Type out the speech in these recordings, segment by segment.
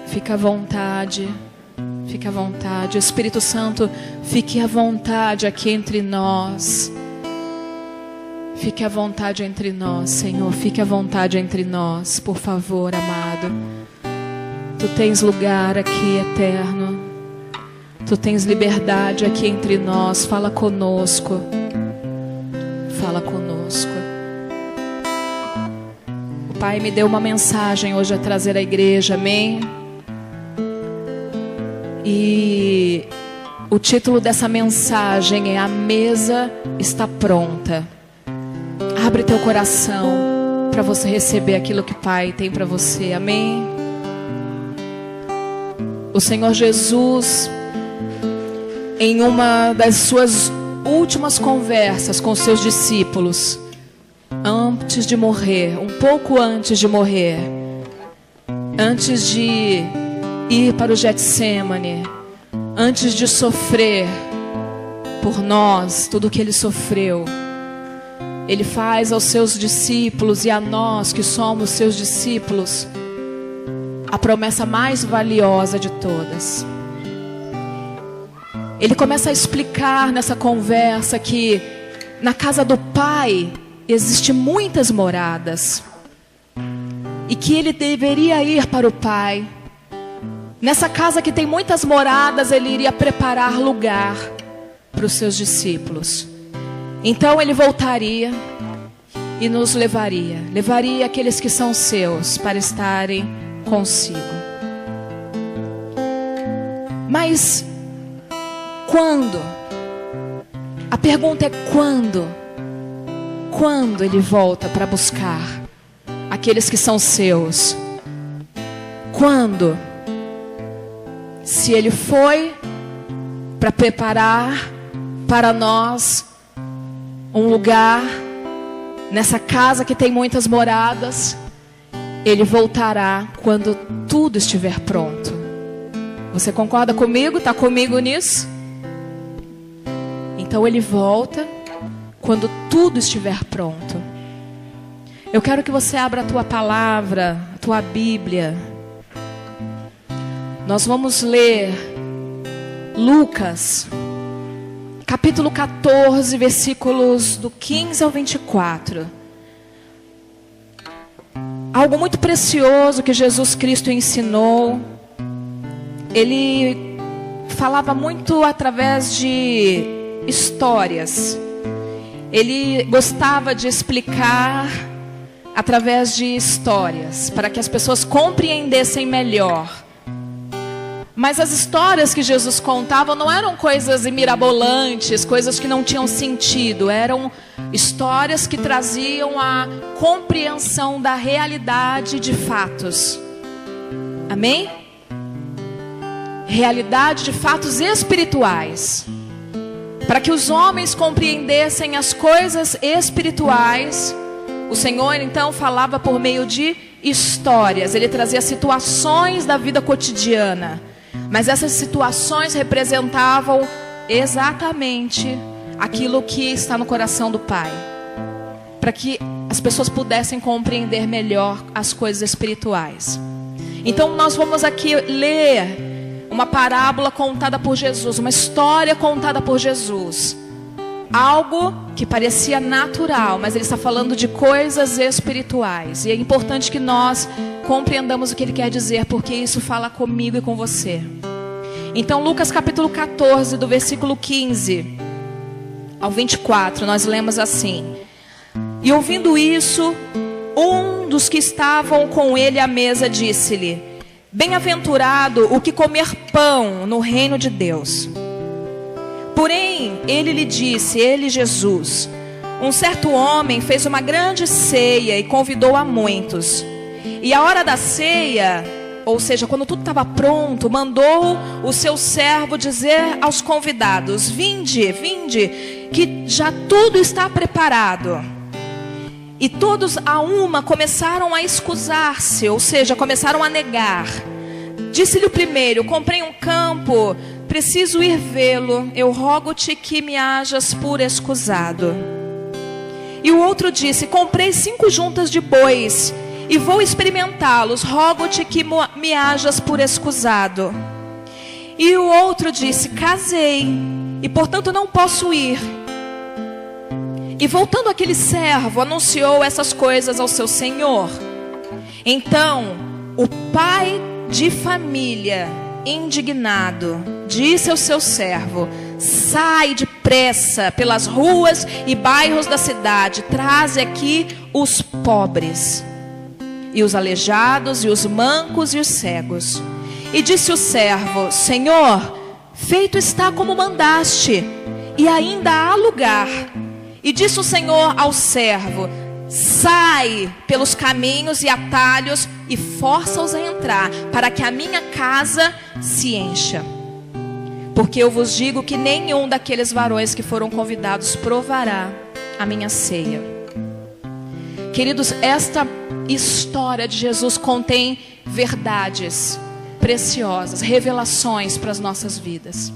Fica à vontade. Fica à vontade. Espírito Santo, fique à vontade aqui entre nós. Fique à vontade entre nós, Senhor. Fique à vontade entre nós, por favor, amado. Tu tens lugar aqui, eterno. Tu tens liberdade aqui entre nós. Fala conosco. Fala conosco. O Pai me deu uma mensagem hoje a trazer à igreja, amém? E o título dessa mensagem é: A Mesa Está Pronta. Abre teu coração para você receber aquilo que o Pai tem para você, amém? O Senhor Jesus, em uma das suas últimas conversas com seus discípulos, antes de morrer, um pouco antes de morrer, antes de ir para o Getsemane, antes de sofrer por nós tudo o que ele sofreu, ele faz aos seus discípulos e a nós que somos seus discípulos a promessa mais valiosa de todas. Ele começa a explicar nessa conversa que na casa do Pai existem muitas moradas e que ele deveria ir para o Pai. Nessa casa que tem muitas moradas, ele iria preparar lugar para os seus discípulos. Então ele voltaria e nos levaria. Levaria aqueles que são seus para estarem consigo. Mas quando? A pergunta é quando? Quando ele volta para buscar aqueles que são seus? Quando? Se ele foi para preparar para nós um lugar nessa casa que tem muitas moradas, ele voltará quando tudo estiver pronto. Você concorda comigo? Está comigo nisso? Então ele volta quando tudo estiver pronto. Eu quero que você abra a tua palavra, a tua Bíblia. Nós vamos ler Lucas, capítulo 14, versículos do 15 ao 24. Algo muito precioso que Jesus Cristo ensinou. Ele falava muito através de histórias. Ele gostava de explicar através de histórias, para que as pessoas compreendessem melhor. Mas as histórias que Jesus contava não eram coisas mirabolantes, coisas que não tinham sentido. Eram histórias que traziam a compreensão da realidade de fatos. Amém? Realidade de fatos espirituais. Para que os homens compreendessem as coisas espirituais, o Senhor então falava por meio de histórias. Ele trazia situações da vida cotidiana. Mas essas situações representavam exatamente aquilo que está no coração do Pai, para que as pessoas pudessem compreender melhor as coisas espirituais. Então nós vamos aqui ler uma parábola contada por Jesus, uma história contada por Jesus. Algo que parecia natural, mas ele está falando de coisas espirituais. E é importante que nós compreendamos o que ele quer dizer, porque isso fala comigo e com você. Então Lucas capítulo 14, do versículo 15 ao 24, nós lemos assim: E ouvindo isso, um dos que estavam com ele à mesa disse-lhe: Bem-aventurado o que comer pão no reino de Deus. Porém, ele lhe disse, ele Jesus: Um certo homem fez uma grande ceia e convidou a muitos. E a hora da ceia, ou seja, quando tudo estava pronto, mandou o seu servo dizer aos convidados: Vinde, vinde, que já tudo está preparado. E todos a uma começaram a escusar-se, ou seja, começaram a negar. Disse-lhe o primeiro: Comprei um campo, preciso ir vê-lo, eu rogo-te que me hajas por escusado. E o outro disse: Comprei 5 juntas de bois, e vou experimentá-los. Rogo-te que me hajas por escusado. E o outro disse: casei, e portanto não posso ir. E voltando aquele servo, anunciou essas coisas ao seu senhor. Então o pai de família, indignado, disse ao seu servo: sai depressa pelas ruas e bairros da cidade, traze aqui os pobres, e os aleijados, e os mancos, e os cegos. E disse o servo: Senhor, feito está como mandaste, e ainda há lugar. E disse o Senhor ao servo: sai pelos caminhos e atalhos e força-os a entrar, para que a minha casa se encha. Porque eu vos digo que nenhum daqueles varões que foram convidados provará a minha ceia. Queridos, esta história de Jesus contém verdades preciosas, revelações para as nossas vidas.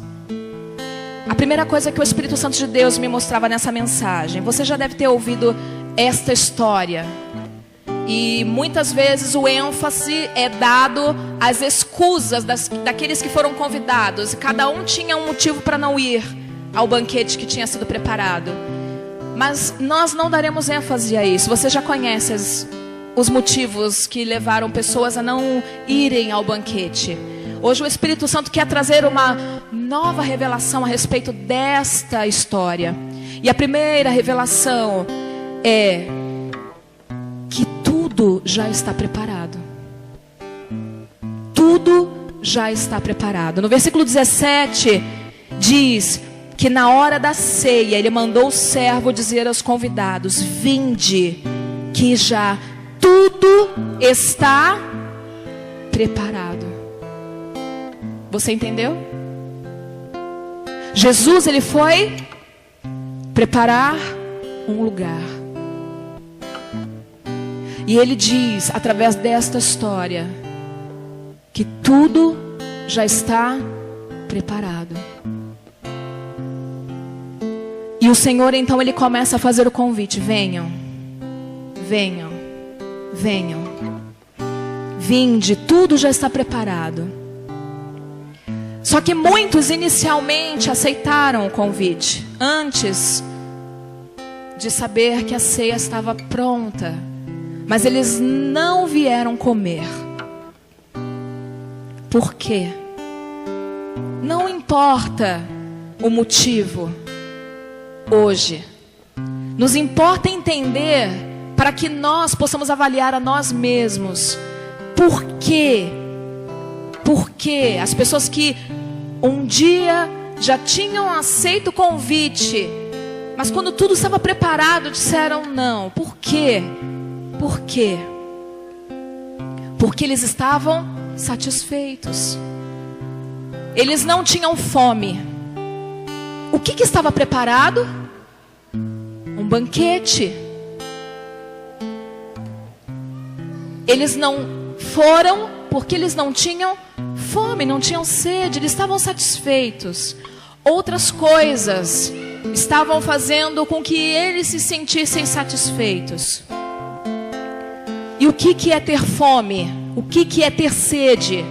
A primeira coisa que o Espírito Santo de Deus me mostrava nessa mensagem: você já deve ter ouvido esta história, e muitas vezes o ênfase é dado às escusas daqueles que foram convidados, e cada um tinha um motivo para não ir ao banquete que tinha sido preparado. Mas nós não daremos ênfase a isso. Você já conhece os motivos que levaram pessoas a não irem ao banquete. Hoje o Espírito Santo quer trazer uma nova revelação a respeito desta história. E a primeira revelação é que tudo já está preparado. Tudo já está preparado. No versículo 17 diz que na hora da ceia ele mandou o servo dizer aos convidados: vinde, que já tudo está preparado. Você entendeu? Jesus, ele foi preparar um lugar. E ele diz, através desta história, que tudo já está preparado. E o Senhor, então, ele começa a fazer o convite: venham, venham, venham, vinde, tudo já está preparado. Só que muitos inicialmente aceitaram o convite, antes de saber que a ceia estava pronta. Mas eles não vieram comer. Por quê? Não importa o motivo hoje. Nos importa entender, para que nós possamos avaliar a nós mesmos. Por quê? Porque as pessoas que um dia já tinham aceito o convite, mas quando tudo estava preparado disseram não. Por quê? Por quê? Porque eles estavam satisfeitos. Eles não tinham fome. O que estava preparado? Um banquete. Eles não foram porque eles não tinham fome, não tinham sede, eles estavam satisfeitos. Outras coisas estavam fazendo com que eles se sentissem satisfeitos. E o que é ter fome? O que é ter sede?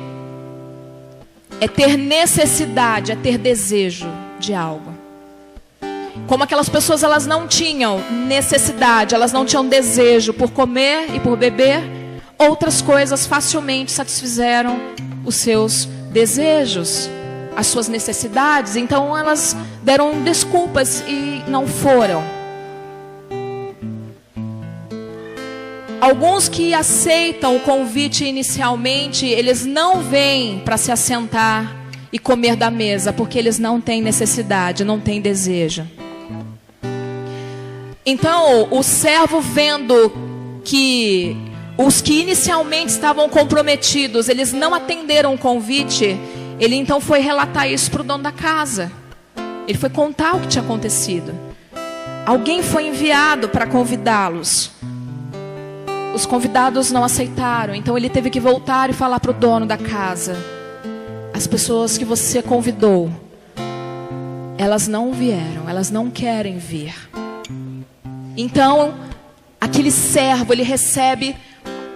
É ter necessidade, é ter desejo de algo. Como aquelas pessoas, elas não tinham necessidade, elas não tinham desejo por comer e por beber, outras coisas facilmente satisfizeram os seus desejos, as suas necessidades. Então elas deram desculpas e não foram. Alguns que aceitam o convite inicialmente, eles não vêm para se assentar e comer da mesa, porque eles não têm necessidade, não têm desejo. Então o servo, vendo que os que inicialmente estavam comprometidos, eles não atenderam o convite, ele então foi relatar isso para o dono da casa. Ele foi contar o que tinha acontecido. Alguém foi enviado para convidá-los. Os convidados não aceitaram, então ele teve que voltar e falar para o dono da casa: as pessoas que você convidou, elas não vieram, elas não querem vir. Então aquele servo, ele recebe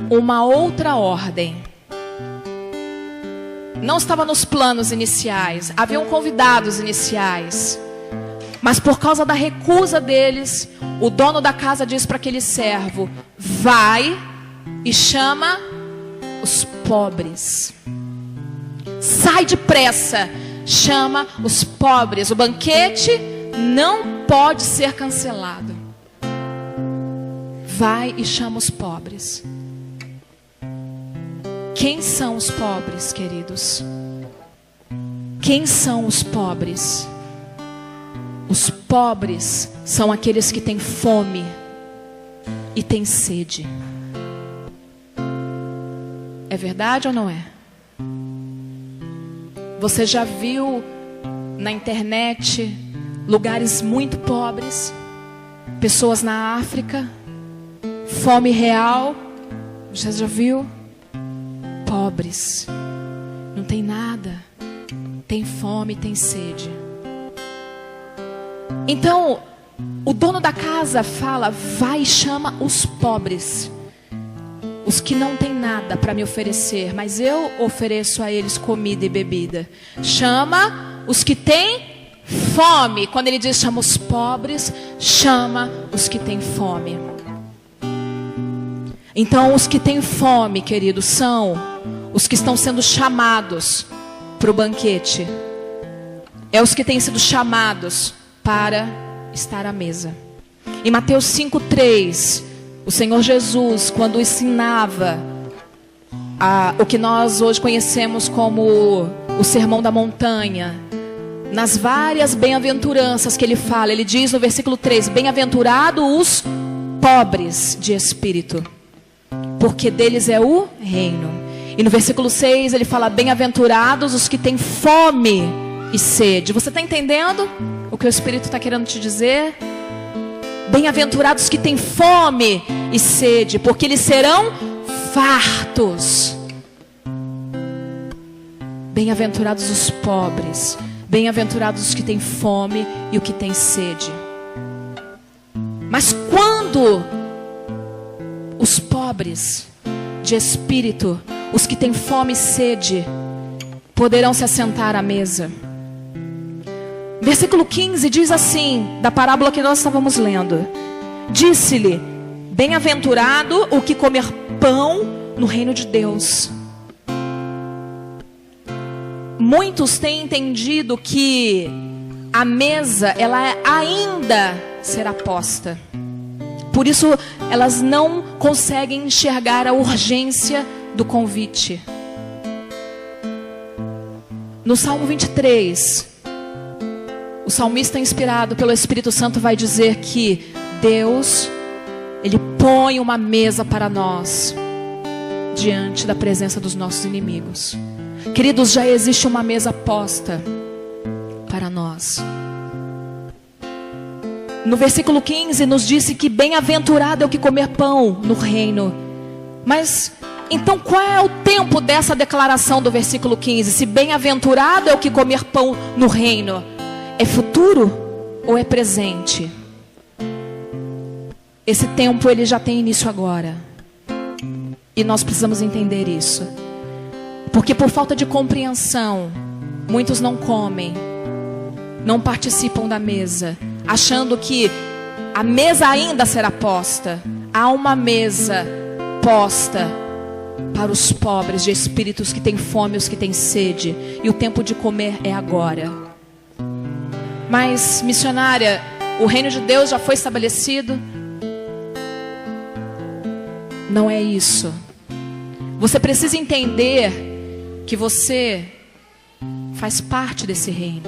uma outra ordem. Não estava nos planos iniciais. Haviam convidados iniciais. Mas por causa da recusa deles, o dono da casa diz para aquele servo: vai e chama os pobres. Sai depressa, chama os pobres. O banquete não pode ser cancelado. Vai e chama os pobres. Quem são os pobres, queridos? Quem são os pobres? Os pobres são aqueles que têm fome e têm sede. É verdade ou não é? Você já viu na internet lugares muito pobres? Pessoas na África? Fome real? Você já viu? Pobres. Não tem nada. Tem fome, tem sede. Então, o dono da casa fala: vai e chama os pobres. Os que não têm nada para me oferecer, mas eu ofereço a eles comida e bebida. Chama os que têm fome. Quando ele diz chama os pobres, chama os que têm fome. Então, os que têm fome, queridos, são os que estão sendo chamados para o banquete. É os que têm sido chamados para estar à mesa. Em Mateus 5:3, o Senhor Jesus, quando ensinava o que nós hoje conhecemos como o Sermão da Montanha, nas várias bem-aventuranças que ele fala, ele diz no versículo 3: bem-aventurados os pobres de espírito, porque deles é o reino. E no versículo 6 ele fala: bem-aventurados os que têm fome e sede. Você está entendendo o que o Espírito está querendo te dizer? Bem-aventurados os que têm fome e sede, porque eles serão fartos. Bem-aventurados os pobres, bem-aventurados os que têm fome e o que têm sede. Mas quando os pobres de espírito, os que têm fome e sede, poderão se assentar à mesa? Versículo 15 diz assim, da parábola que nós estávamos lendo: disse-lhe: bem-aventurado o que comer pão no reino de Deus. Muitos têm entendido que a mesa, ela ainda será posta. Por isso, elas não conseguem enxergar a urgência do convite. No Salmo 23, o salmista, inspirado pelo Espírito Santo, vai dizer que Deus, Ele põe uma mesa para nós diante da presença dos nossos inimigos. Queridos, já existe uma mesa posta para nós. No versículo 15 nos disse que bem-aventurado é o que comer pão no reino. Mas então qual é o tempo dessa declaração do versículo 15? Se bem-aventurado é o que comer pão no reino, é futuro ou é presente? Esse tempo ele já tem início agora. E nós precisamos entender isso. Porque por falta de compreensão, muitos não comem, não participam da mesa, achando que a mesa ainda será posta. Há uma mesa posta para os pobres de espíritos que têm fome, os que têm sede. E o tempo de comer é agora. Mas, missionária, o reino de Deus já foi estabelecido? Não é isso. Você precisa entender que você faz parte desse reino.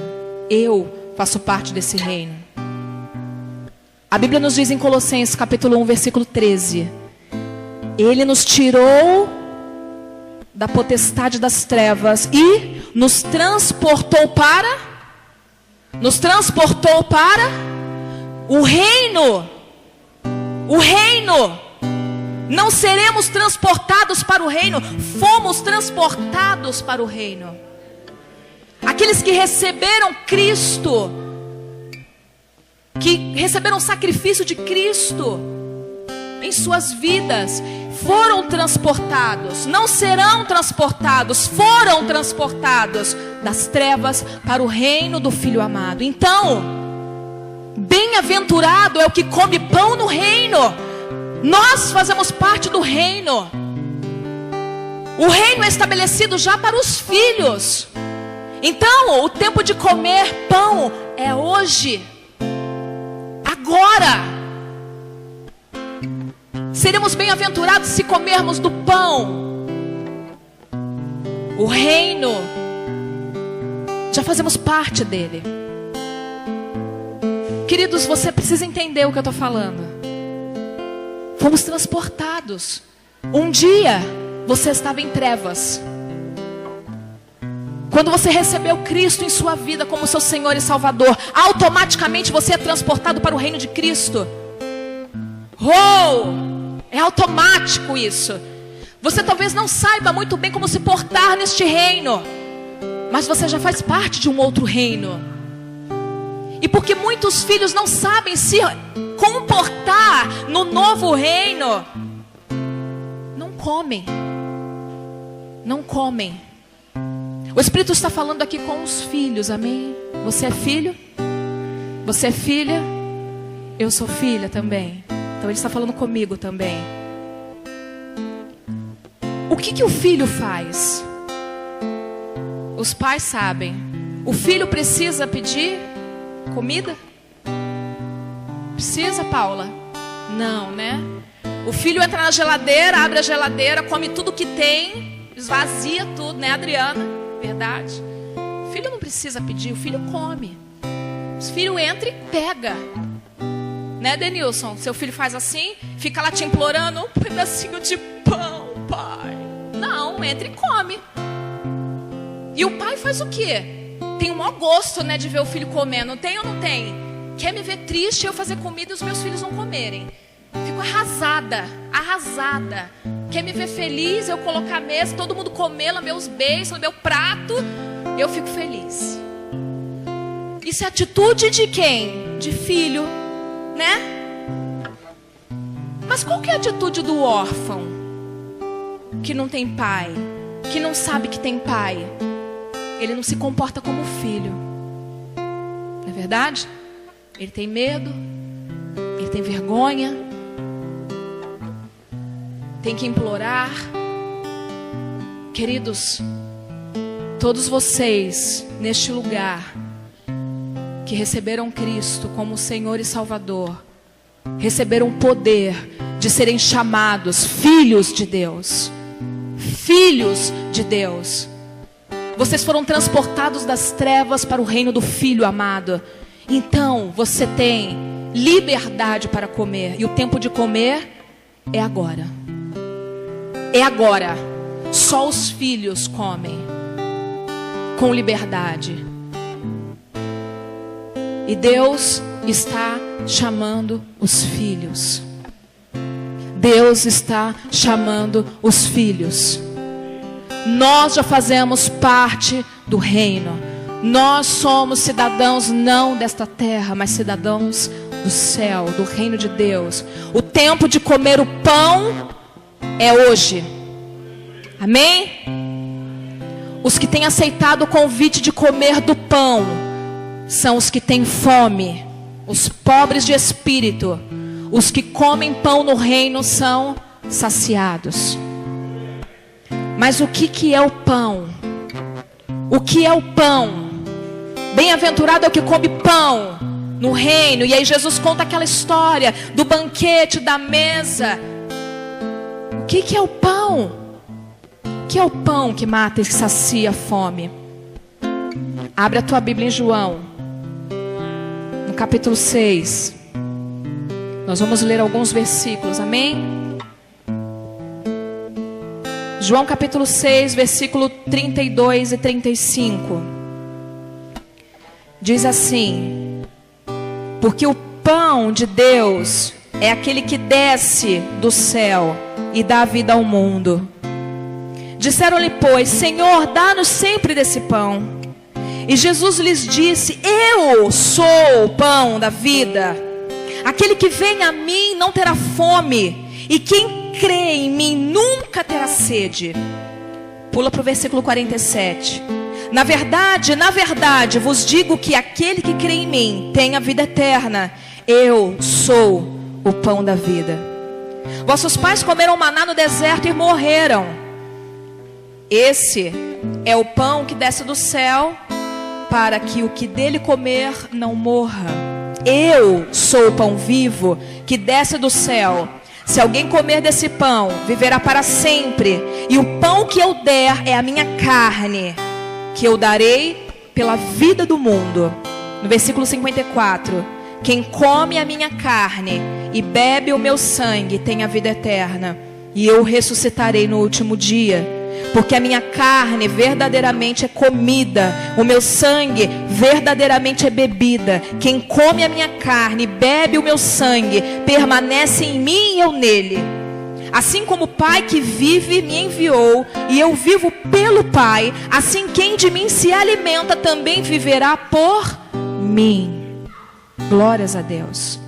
Eu faço parte desse reino. A Bíblia nos diz em Colossenses capítulo 1, versículo 13: Ele nos tirou da potestade das trevas e nos transportou para o reino. O reino. Não seremos transportados para o reino, fomos transportados para o reino. Aqueles que receberam Cristo, que receberam o sacrifício de Cristo em suas vidas, foram transportados, não serão transportados, foram transportados das trevas para o reino do Filho amado. Então, bem-aventurado é o que come pão no reino. Nós fazemos parte do reino. O reino é estabelecido já para os filhos. Então, o tempo de comer pão é hoje, agora. Seremos bem-aventurados se comermos do pão. O reino, já fazemos parte dele. Queridos, você precisa entender o que eu estou falando. Fomos transportados. Um dia, você estava em trevas. Quando você recebeu Cristo em sua vida como seu Senhor e Salvador, automaticamente você é transportado para o reino de Cristo. É automático isso. Você talvez não saiba muito bem como se portar neste reino, mas você já faz parte de um outro reino. E porque muitos filhos não sabem se comportar no novo reino, não comem. Não comem. O Espírito está falando aqui com os filhos, amém? Você é filho? Você é filha? Eu sou filha também. Então Ele está falando comigo também. O que o filho faz? Os pais sabem. O filho precisa pedir comida? Precisa, Paula? Não, né? O filho entra na geladeira, abre a geladeira, come tudo que tem, esvazia tudo, né, Adriana? Verdade. O filho não precisa pedir, o filho come. O filho entra e pega. Né, Denilson? Seu filho faz assim, fica lá te implorando um pedacinho de pão, pai. Não, entra e come. E o pai faz o quê? Tem o maior gosto, né, de ver o filho comer. Não tem ou não tem? Quer me ver triste eu fazer comida e os meus filhos não comerem. Fico arrasada, arrasada. Quer me ver feliz eu colocar a mesa, todo mundo comer, lamber os beijos, lamber o prato. Eu fico feliz. Isso é atitude de quem? De filho. Né? Mas qual que é a atitude do órfão que não tem pai, que não sabe que tem pai? Ele não se comporta como filho. Não é verdade? Ele tem medo, ele tem vergonha, tem que implorar. Queridos, todos vocês neste lugar que receberam Cristo como Senhor e Salvador, receberam o poder de serem chamados filhos de Deus. Filhos de Deus. Vocês foram transportados das trevas para o reino do Filho amado. Então você tem liberdade para comer. E o tempo de comer é agora. É agora. Só os filhos comem com liberdade. E Deus está chamando os filhos. Deus está chamando os filhos. Nós já fazemos parte do reino. Nós somos cidadãos não desta terra, mas cidadãos do céu, do reino de Deus. O tempo de comer o pão é hoje. Amém? Os que têm aceitado o convite de comer do pão são os que têm fome, os pobres de espírito. Os que comem pão no reino são saciados. Mas o que é o pão? O que é o pão? Bem-aventurado é o que come pão no reino. E aí Jesus conta aquela história do banquete, da mesa. O que é o pão? O que é o pão que mata e sacia a fome? Abre a tua Bíblia em João, no capítulo 6. Nós vamos ler alguns versículos, amém? João capítulo 6, versículo 32 e 35. Diz assim: porque o pão de Deus é aquele que desce do céu e dá vida ao mundo. Disseram-lhe, pois, Senhor, dá-nos sempre desse pão. E Jesus lhes disse: eu sou o pão da vida. Aquele que vem a mim não terá fome, e quem crê em mim nunca terá sede. Pula para o versículo 47. Na verdade, vos digo que aquele que crê em mim tem a vida eterna. Eu sou o pão da vida. Vossos pais comeram maná no deserto e morreram. Esse é o pão que desce do céu, para que o que dele comer não morra. Eu sou o pão vivo que desce do céu. Se alguém comer desse pão, viverá para sempre. E o pão que eu der é a minha carne, que eu darei pela vida do mundo. No versículo 54. Quem come a minha carne e bebe o meu sangue tem a vida eterna, e eu ressuscitarei no último dia. Porque a minha carne verdadeiramente é comida, o meu sangue verdadeiramente é bebida. Quem come a minha carne e bebe o meu sangue permanece em mim e eu nele. Assim como o Pai que vive me enviou e eu vivo pelo Pai, assim quem de mim se alimenta também viverá por mim. Glórias a Deus.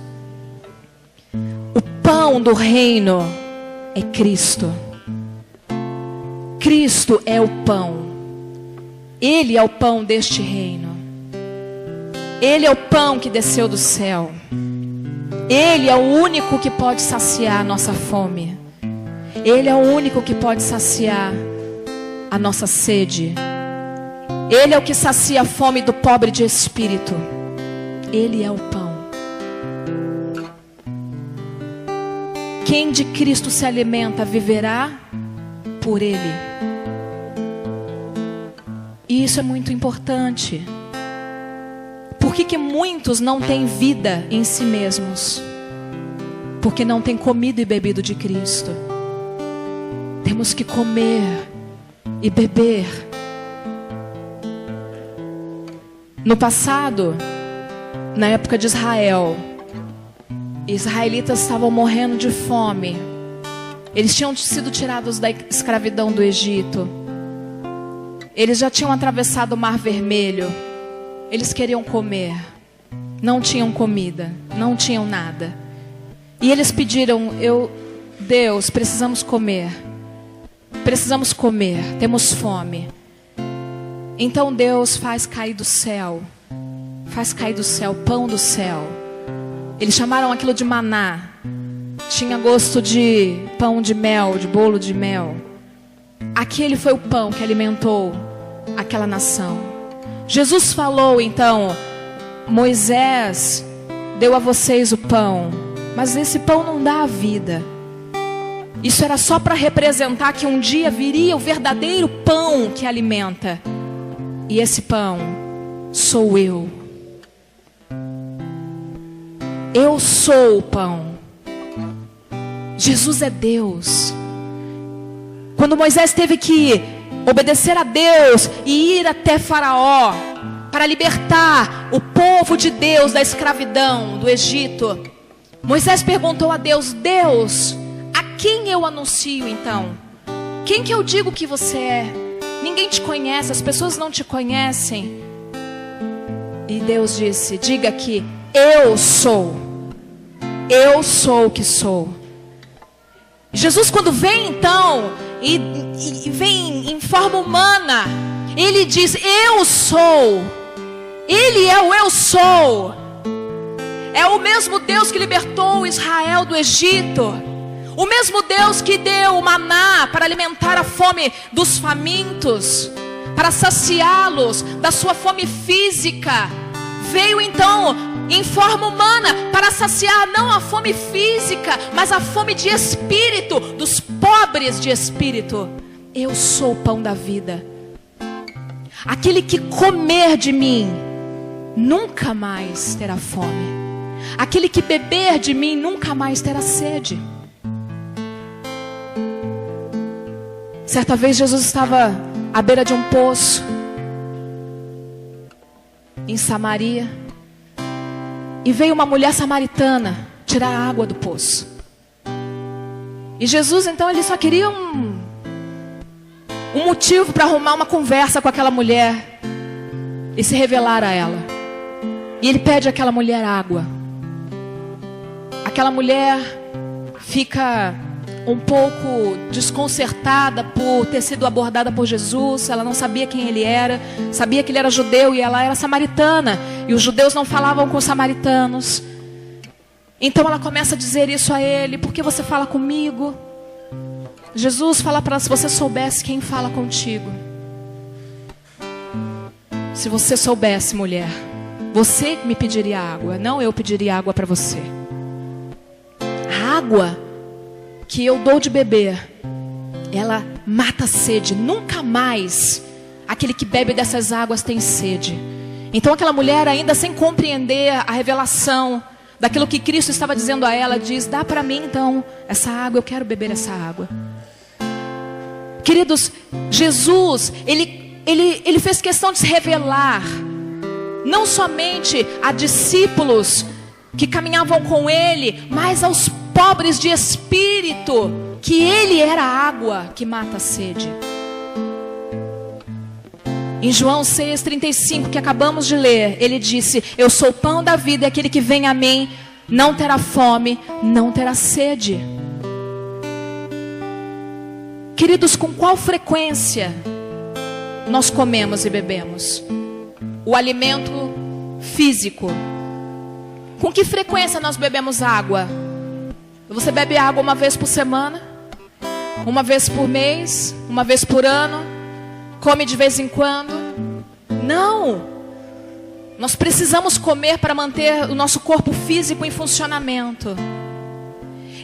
O pão do reino é Cristo. Cristo é o pão. Ele é o pão deste reino. Ele é o pão que desceu do céu. Ele é o único que pode saciar a nossa fome. Ele é o único que pode saciar a nossa sede. Ele é o que sacia a fome do pobre de espírito. Ele é o pão. Quem de Cristo se alimenta viverá por Ele. E isso é muito importante. Por que muitos não têm vida em si mesmos? Porque não têm comido e bebido de Cristo. Temos que comer e beber. No passado, na época de Israel, israelitas estavam morrendo de fome. Eles tinham sido tirados da escravidão do Egito. Eles já tinham atravessado o Mar Vermelho. Eles queriam comer. Não tinham comida, não tinham nada. E eles pediram: Deus, precisamos comer. Precisamos comer, temos fome. Então Deus faz cair do céu. Faz cair do céu, pão do céu. Eles chamaram aquilo de maná. Tinha gosto de pão de mel, de bolo de mel. Aquele foi o pão que alimentou aquela nação. Jesus falou então: Moisés deu a vocês o pão, mas esse pão não dá a vida. Isso era só para representar que um dia viria o verdadeiro pão que alimenta. E esse pão sou eu. Eu sou o pão. Jesus é Deus. Quando Moisés teve que obedecer a Deus e ir até Faraó para libertar o povo de Deus da escravidão do Egito, Moisés perguntou a Deus: Deus, a quem eu anuncio então? Quem que eu digo que você é? Ninguém te conhece, as pessoas não te conhecem. E Deus disse: diga que eu sou o que sou. Jesus, quando vem então e vem em forma humana, ele diz: eu sou. Ele é o eu sou. É o mesmo Deus que libertou Israel do Egito. O mesmo Deus que deu o maná para alimentar a fome dos famintos, para saciá-los da sua fome física, veio então em forma humana para saciar não a fome física, mas a fome de espírito, dos pobres de espírito. Eu sou o pão da vida. Aquele que comer de mim nunca mais terá fome. Aquele que beber de mim nunca mais terá sede. Certa vez Jesus estava à beira de um poço em Samaria, e veio uma mulher samaritana tirar a água do poço. E Jesus então, ele só queria um motivo para arrumar uma conversa com aquela mulher e se revelar a ela. E ele pede àquela mulher água. Aquela mulher fica um pouco desconcertada por ter sido abordada por Jesus. Ela não sabia quem ele era, sabia que ele era judeu e ela era samaritana, e os judeus não falavam com os samaritanos. Então ela começa a dizer isso a ele: por que você fala comigo? Jesus fala para ela: se você soubesse quem fala contigo, se você soubesse, mulher, você me pediria água, não eu pediria água para você. A água que eu dou de beber, ela mata a sede. Nunca mais aquele que bebe dessas águas tem sede. Então aquela mulher, ainda sem compreender a revelação daquilo que Cristo estava dizendo a ela, diz: dá para mim então essa água, eu quero beber essa água. Queridos, Jesus, ele fez questão de se revelar, não somente a discípulos que caminhavam com ele, mas aos pobres de espírito, que ele era a água que mata a sede. Em João 6,35, que acabamos de ler, ele disse: eu sou o pão da vida, e aquele que vem a mim não terá fome, não terá sede. Queridos, com qual frequência nós comemos e bebemos o alimento físico? Com que frequência nós bebemos água? Você bebe água uma vez por semana? Uma vez por mês? Uma vez por ano? Come de vez em quando? Não! Nós precisamos comer para manter o nosso corpo físico em funcionamento.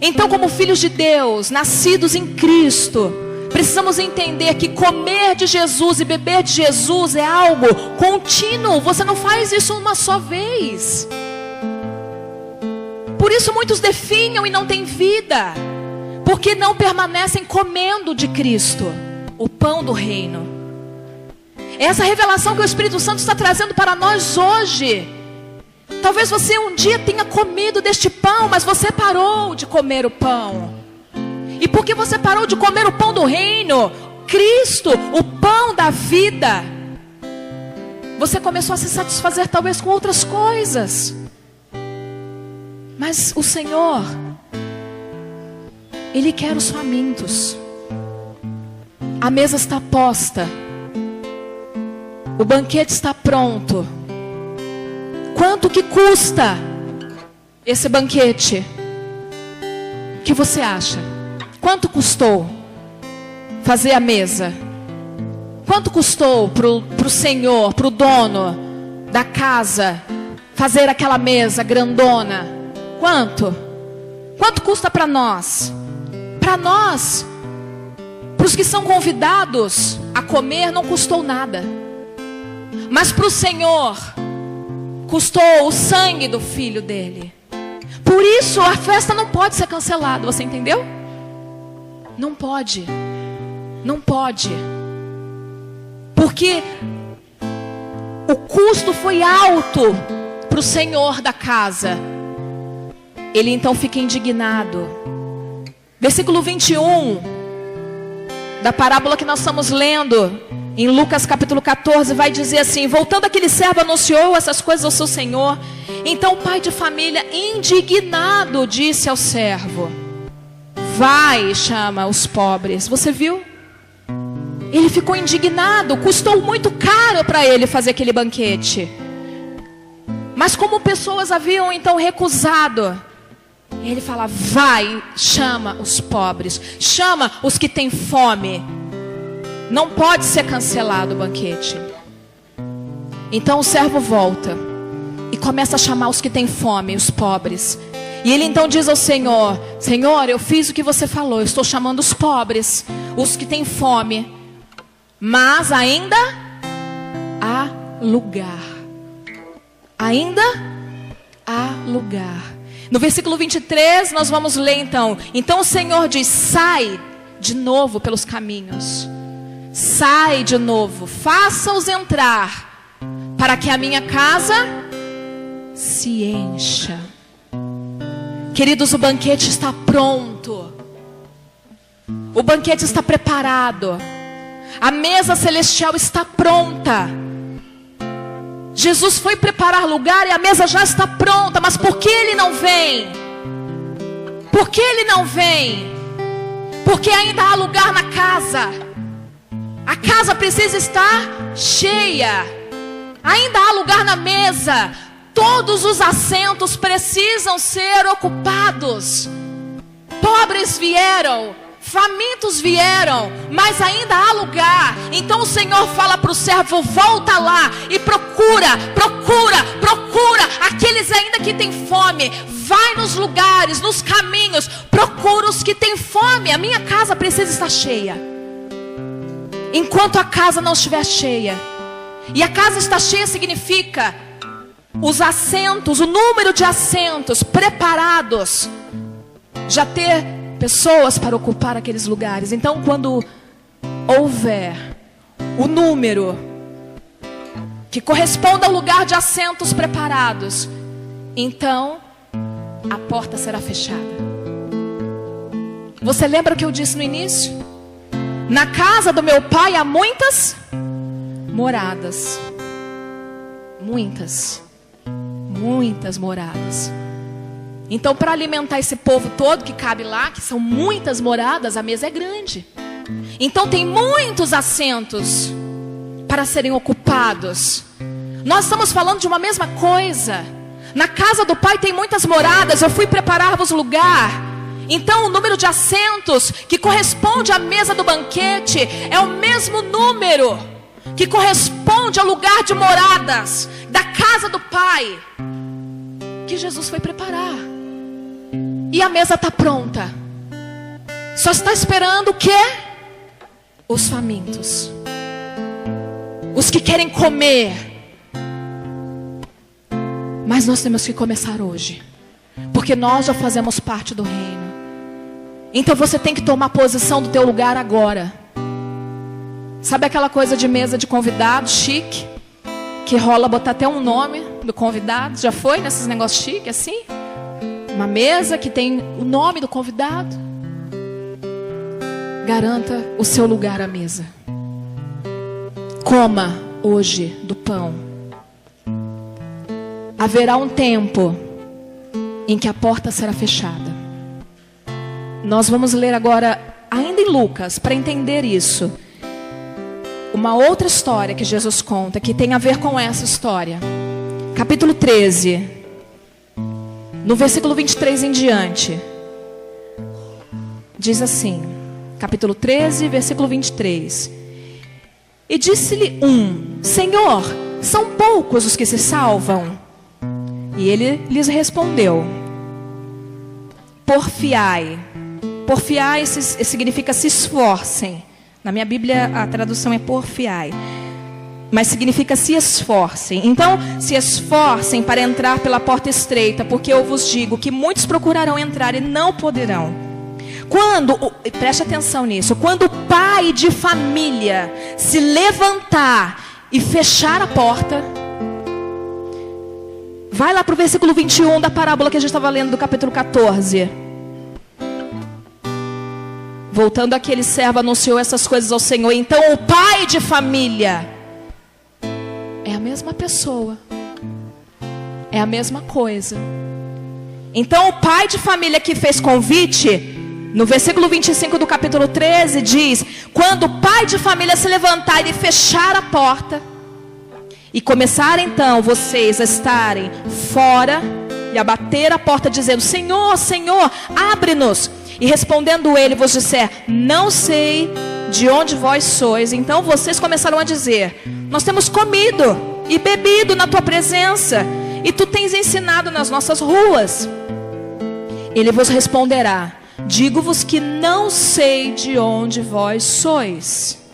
Então, como filhos de Deus, nascidos em Cristo, precisamos entender que comer de Jesus e beber de Jesus é algo contínuo. Você não faz isso uma só vez. Por isso muitos definham e não têm vida, porque não permanecem comendo de Cristo, o pão do reino. Essa revelação que o Espírito Santo está trazendo para nós hoje. Talvez você um dia tenha comido deste pão, mas você parou de comer o pão. E porque você parou de comer o pão do reino, Cristo, o pão da vida, você começou a se satisfazer talvez com outras coisas. Mas o Senhor, Ele quer os famintos. A mesa está posta, o banquete está pronto. Quanto que custa esse banquete? O que você acha? Quanto custou fazer a mesa? Quanto custou para o Senhor, para o dono da casa, fazer aquela mesa grandona? Quanto? Quanto custa para nós? Para nós, para os que são convidados a comer, não custou nada. Mas para o Senhor, custou o sangue do Filho dele. Por isso a festa não pode ser cancelada, você entendeu? Não pode. Não pode. Porque o custo foi alto para o Senhor da casa. Ele então fica indignado. Versículo 21 da parábola que nós estamos lendo em Lucas capítulo 14 vai dizer assim: voltando aquele servo anunciou essas coisas ao seu senhor. Então o pai de família, indignado, disse ao servo: vai, chama os pobres. Você viu? Ele ficou indignado. Custou muito caro para ele fazer aquele banquete. Mas como pessoas haviam então recusado, ele fala: vai, chama os pobres, chama os que têm fome. Não pode ser cancelado o banquete. Então o servo volta e começa a chamar os que têm fome, os pobres. E ele então diz ao Senhor: Senhor, eu fiz o que você falou, eu estou chamando os pobres, os que têm fome, mas ainda há lugar. Ainda há lugar. No versículo 23 nós vamos ler então: então o Senhor diz: sai de novo pelos caminhos. Sai de novo, faça-os entrar, para que a minha casa se encha. Queridos, o banquete está pronto. O banquete está preparado. A mesa celestial está pronta. Jesus foi preparar lugar e a mesa já está pronta. Mas por que ele não vem? Por que ele não vem? porque ainda há lugar na casa. A casa precisa estar cheia. Ainda há lugar na mesa. Todos os assentos precisam ser ocupados. Pobres vieram, famintos vieram, mas ainda há lugar. Então o Senhor fala para o servo: volta lá e procura aqueles ainda que têm fome. Vai nos lugares, nos caminhos, procura os que têm fome. A minha casa precisa estar cheia. Enquanto a casa não estiver cheia, e a casa está cheia significa os assentos, o número de assentos preparados, já ter pessoas para ocupar aqueles lugares. Então, quando houver o número que corresponda ao lugar de assentos preparados, então a porta será fechada. Você lembra o que eu disse no início? Na casa do meu pai há muitas moradas. Muitas moradas. Então, para alimentar esse povo todo que cabe lá, que são muitas moradas, a mesa é grande. Então tem muitos assentos para serem ocupados. Nós estamos falando de uma mesma coisa. Na casa do Pai tem muitas moradas, eu fui preparar-vos lugar. Então o número de assentos que corresponde à mesa do banquete é o mesmo número que corresponde ao lugar de moradas da casa do Pai que Jesus foi preparar. E a mesa está pronta. Só está esperando o quê? Os famintos, os que querem comer. Mas nós temos que começar hoje, porque nós já fazemos parte do reino. Então você tem que tomar posição do teu lugar agora. Sabe aquela coisa de mesa de convidado chique, que rola botar até um nome do convidado? Já foi nesses negócios chiques assim? Uma mesa que tem o nome do convidado. Garanta o seu lugar à mesa. Coma hoje do pão. Haverá um tempo em que a porta será fechada. Nós vamos ler agora, ainda em Lucas, para entender isso, uma outra história que Jesus conta, que tem a ver com essa história. Capítulo 13, no versículo 23 em diante. Diz assim, capítulo 13, versículo 23. E disse-lhe um: Senhor, são poucos os que se salvam? E ele lhes respondeu: porfiai. Porfiai significa se esforcem. Na minha Bíblia a tradução é porfiai, mas significa se esforcem. Então se esforcem para entrar pela porta estreita, porque eu vos digo que muitos procurarão entrar e não poderão. Preste atenção nisso, quando o pai de família se levantar e fechar a porta, vai lá para o versículo 21 da parábola que a gente estava lendo do capítulo 14. Voltando, aquele servo anunciou essas coisas ao Senhor. Então o pai de família é a mesma pessoa, é a mesma coisa. Então o pai de família que fez convite, no versículo 25 do capítulo 13 diz: quando o pai de família se levantar e fechar a porta, e começar então vocês a estarem fora e a bater a porta dizendo: Senhor, Senhor, abre-nos. E respondendo ele vos disser: não sei de onde vós sois. Então vocês começarão a dizer: nós temos comido e bebido na tua presença, e tu tens ensinado nas nossas ruas. Ele vos responderá: digo-vos que não sei de onde vós sois.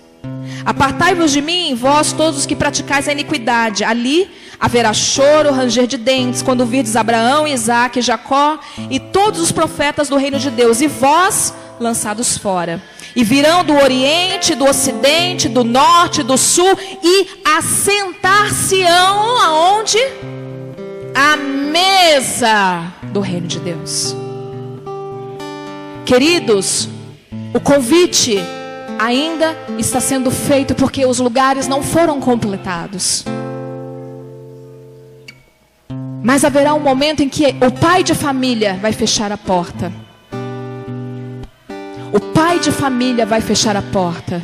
Apartai-vos de mim, vós todos os que praticais a iniquidade. Ali haverá choro, ranger de dentes, quando virdes Abraão, Isaque, Jacó e todos os profetas do reino de Deus, e vós lançados fora. E virão do oriente, do ocidente, do norte, do sul, e assentar-se-ão aonde? À mesa do reino de Deus. Queridos, o convite ainda está sendo feito, porque os lugares não foram completados. Mas haverá um momento em que o pai de família vai fechar a porta. O pai de família vai fechar a porta?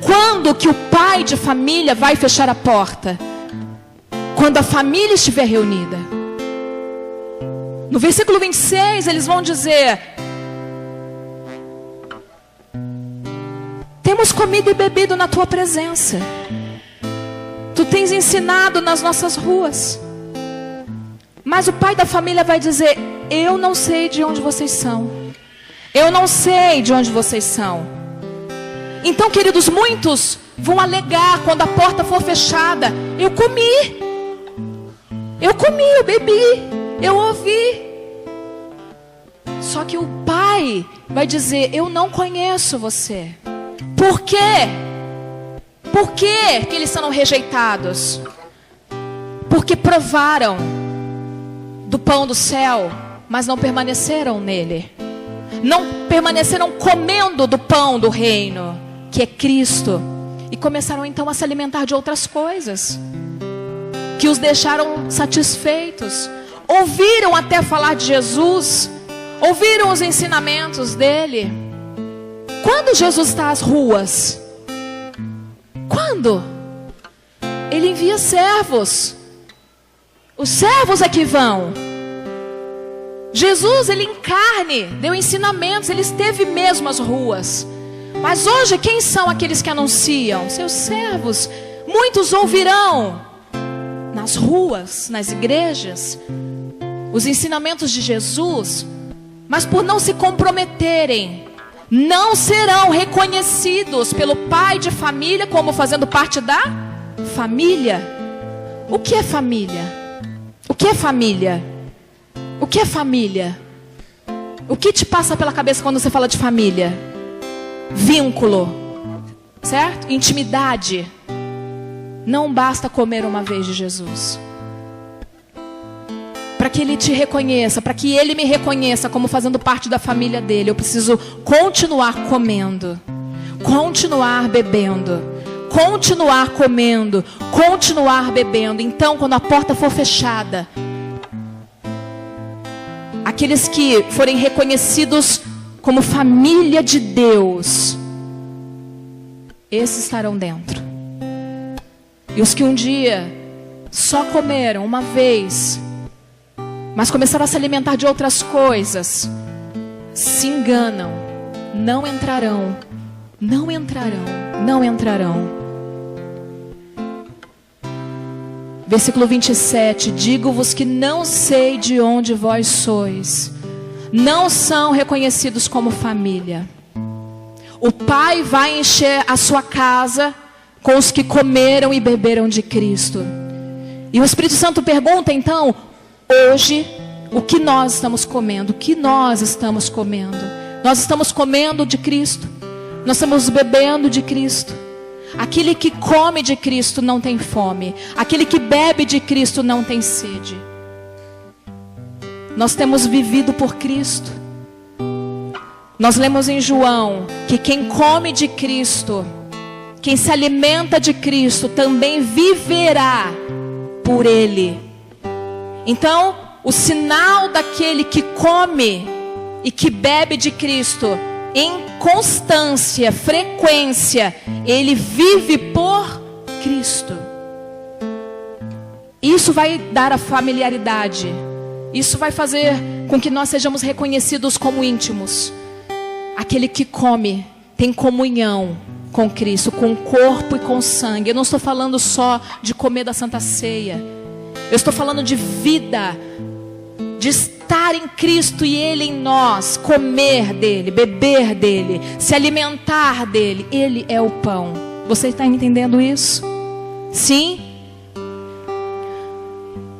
Quando que o pai de família vai fechar a porta? Quando a família estiver reunida. No versículo 26, eles vão dizer: temos comido e bebido na tua presença. Tu tens ensinado nas nossas ruas. Mas o pai da família vai dizer: eu não sei de onde vocês são. Eu não sei de onde vocês são. Então, queridos, muitos vão alegar quando a porta for fechada: eu comi, eu bebi, eu ouvi. Só que o pai vai dizer: eu não conheço você. Por quê? Por que que eles serão rejeitados? Porque provaram do pão do céu, mas não permaneceram nele. Não permaneceram comendo do pão do reino, que é Cristo. E começaram então a se alimentar de outras coisas, que os deixaram satisfeitos. Ouviram até falar de Jesus, ouviram os ensinamentos dele. Quando Jesus está às ruas? Quando? Ele envia servos. Os servos é que vão. Jesus, ele em carne, deu ensinamentos, ele esteve mesmo às ruas. Mas hoje, quem são aqueles que anunciam? Seus servos. Muitos ouvirão nas ruas, nas igrejas, os ensinamentos de Jesus, mas por não se comprometerem, não serão reconhecidos pelo pai de família como fazendo parte da família. O que é família? O que é família? O que é família? O que te passa pela cabeça quando você fala de família? Vínculo, certo? Intimidade. Não basta comer uma vez de Jesus. Para que Ele te reconheça, para que Ele me reconheça como fazendo parte da família dele, eu preciso continuar comendo, continuar bebendo, continuar comendo, continuar bebendo. Então, quando a porta for fechada, aqueles que forem reconhecidos como família de Deus, esses estarão dentro. E os que um dia só comeram uma vez, mas começaram a se alimentar de outras coisas, se enganam, não entrarão, não entrarão, não entrarão. Versículo 27, digo-vos que não sei de onde vós sois. Não são reconhecidos como família. O Pai vai encher a sua casa com os que comeram e beberam de Cristo. E o Espírito Santo pergunta então, hoje, o que nós estamos comendo? O que nós estamos comendo? Nós estamos comendo de Cristo. Nós estamos bebendo de Cristo. Aquele que come de Cristo não tem fome. Aquele que bebe de Cristo não tem sede. Nós temos vivido por Cristo. Nós lemos em João que quem come de Cristo, quem se alimenta de Cristo, também viverá por Ele. Então, o sinal daquele que come e que bebe de Cristo, em constância, frequência, ele vive por Cristo. Isso vai dar a familiaridade. Isso vai fazer com que nós sejamos reconhecidos como íntimos. Aquele que come tem comunhão com Cristo, com o corpo e com o sangue. Eu não estou falando só de comer da Santa Ceia. Eu estou falando de vida, de estar em Cristo e Ele em nós, comer dele, beber dele, se alimentar dele. Ele é o pão. Você está entendendo isso? Sim?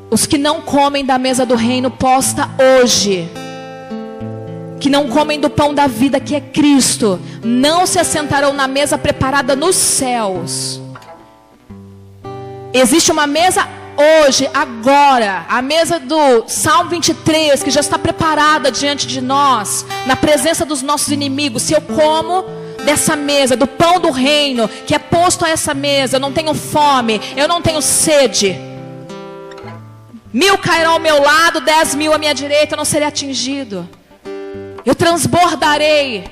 Os que não comem da mesa do reino posta hoje, que não comem do pão da vida que é Cristo, não se assentarão na mesa preparada nos céus. Existe uma mesa hoje, agora, a mesa do Salmo 23, que já está preparada diante de nós, na presença dos nossos inimigos. Se eu como dessa mesa, do pão do reino, que é posto a essa mesa, eu não tenho fome, eu não tenho sede. 1000 cairão ao meu lado, 10.000 à minha direita, eu não serei atingido. Eu transbordarei